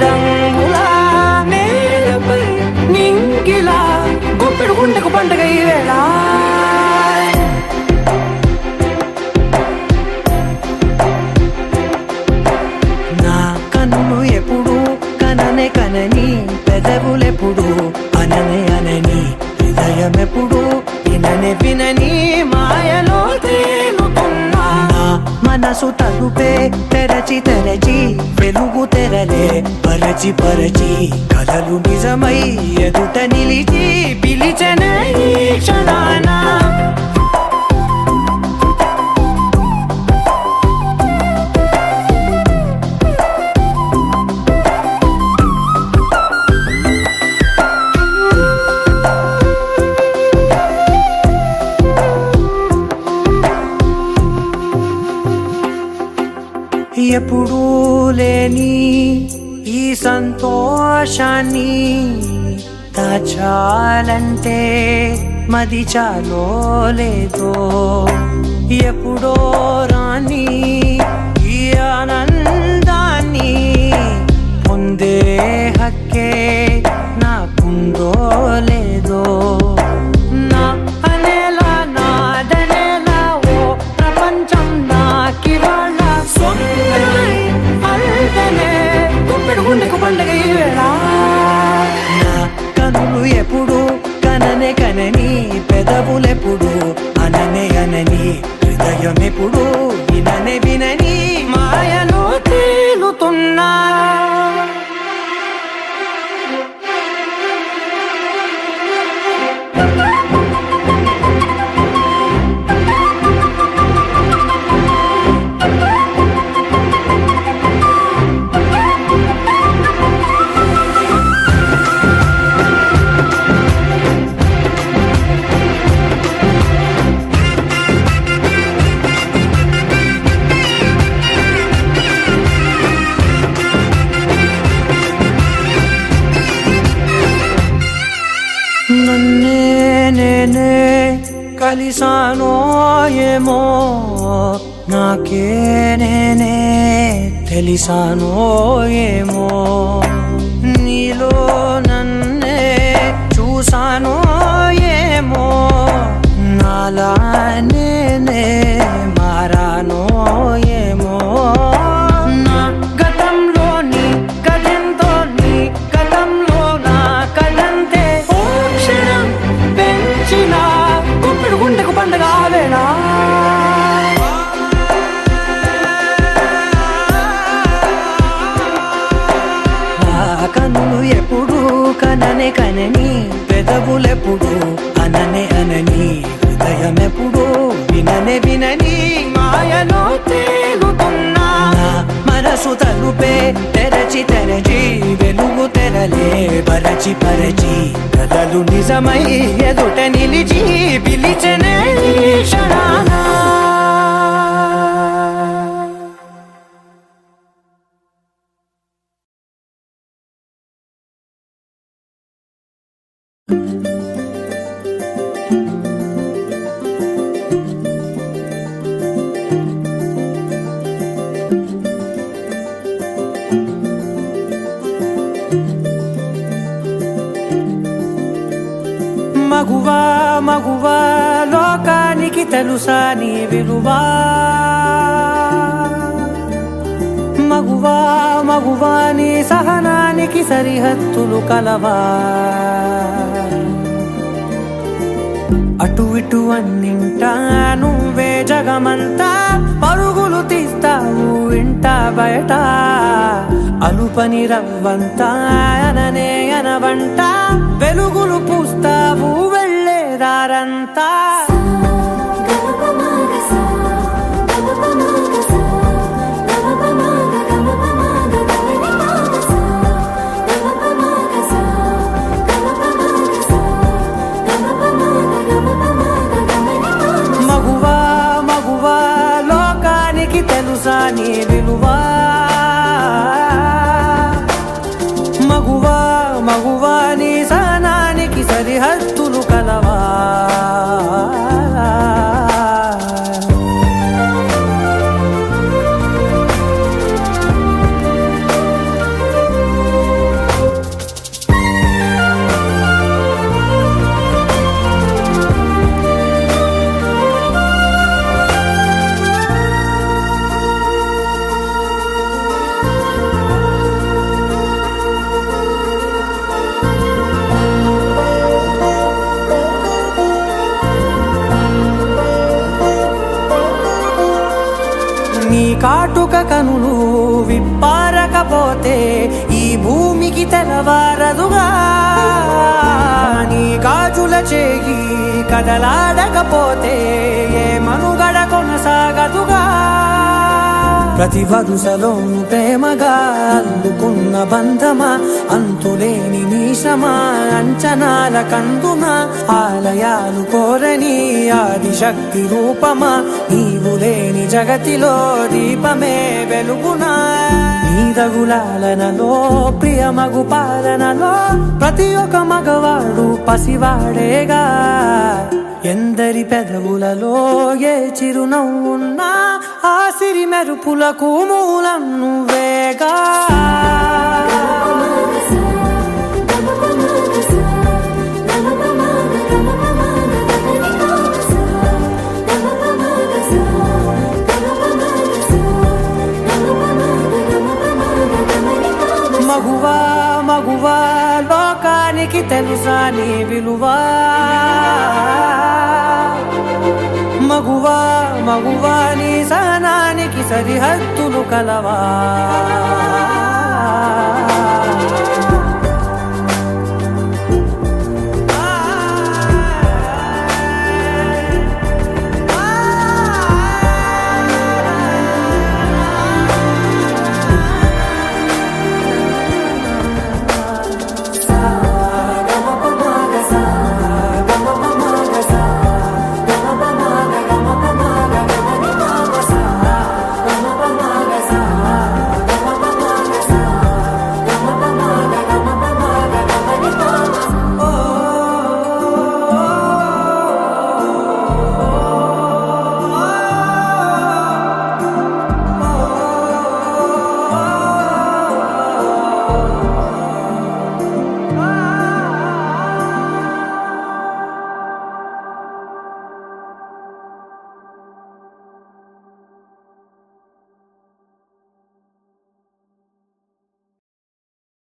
రంగులా నేలపై నింగిలా గుప్పెడు గుండెకు పండగ ఈ వేళ నా కన్నులు ఎప్పుడు కననే కనని పెదవులెప్పుడు అననే అనని హృదయం ఎప్పుడు విననే వినని మాయలో తేలుతున్నా నా మనసు తలుపే తెరచి తెరచి వెలుగు తెరలే పరచి పరచి కలలు నిజమై ఎదుట నిలిచి పిలిచనే ఈ క్షణాన ఎప్పుడూ లేని ఈ సంతోషాన్ని దాచాలంటే మది చాలో లేదో ఎప్పుడో రాని ఈ ఆనందాన్ని పొందే హక్కే నాకుందో లేదో నా అనేలా నాదనేలా ఓ ప్రపంచం నాకివాళ అల్దనే గుప్పెడు గుండెకు పండగ ఈ వేళ నా కనులు ఎప్పుడు కననే కనని పెదవులెప్పుడు అననే అనని హృదయం ఎప్పుడు విననే వినని మాయలో తేలుతున్నా నన్నే నేనే కలిసానో ఏమో నాకే నేనే తెలిసానో ఏమో నీలో నన్నే చూసానో ఏమో నాలా నేనే మారానో ఏమో నా గతంలోని కథంతో నీ గతంలో నా కథంతే ఓ క్షణం పెంచిన గుప్పెడు గుండెకు పండగ వేళ కనులు ఎప్పుడు కననే కనని పెదవులెప్పుడు అననే అనని హృదయం ఎప్పుడు విననే వినని మాయలో తేలుతున్నా మనసు తలుపే తెరచి తెరచి వెలుగు తెరలే పరచి పరచి కలలు నిజమై ఎదుట నిలిచి పిలిచనే ఈ క్షణాన మగువా మగువా లోకానికి తెలుసా నీ విలువా మగువా మగువా నీ సహనానికి సరిహద్దులు కలవా అటు ఇటు అన్నింటా నువ్వే జగమంతా పరుగులు తీస్తావు ఇంట బయట అలుపని రవ్వంతా అననే అనవంట వెలుగులు పూస్తావు వెళ్ళేదారంతా మగువా మగువా లోకానికి తెలుసా నీ విలువా మగువా మగువా నీ సహనానికి సరిహద్దులు కలవా నీ కాటుక కనులు విప్పారకపోతే ఈ భూమికి తెలవారదుగా నీ గాజుల చేయి కదలాడకపోతే ఏ మనుగడ కొనసాగదుగా ప్రతి వరుసలోను ప్రేమగా అల్లుకున్న బంధమా అంతులేని నీశమా అంచనాల కందున ఆలయాలు కోరని ఆదిశక్తి రూపమా నీవు లేని జగతిలో దీపమే వెలుగునా నీదగులాలనలో ప్రియమగు పాలనలో ప్రతి ఒక్క మగవాడు పసివాడేగా ఎందరి పెదవులలో ఏ చిరునవ్వున్నా ఆ సిరి మెరుపులకు మూలం నువ్వేగా మగువా మగువా లోకానికి తెలుసా నీ విలువా మగువా మగువా నీ సహనానికి సరిహద్దులు కలవా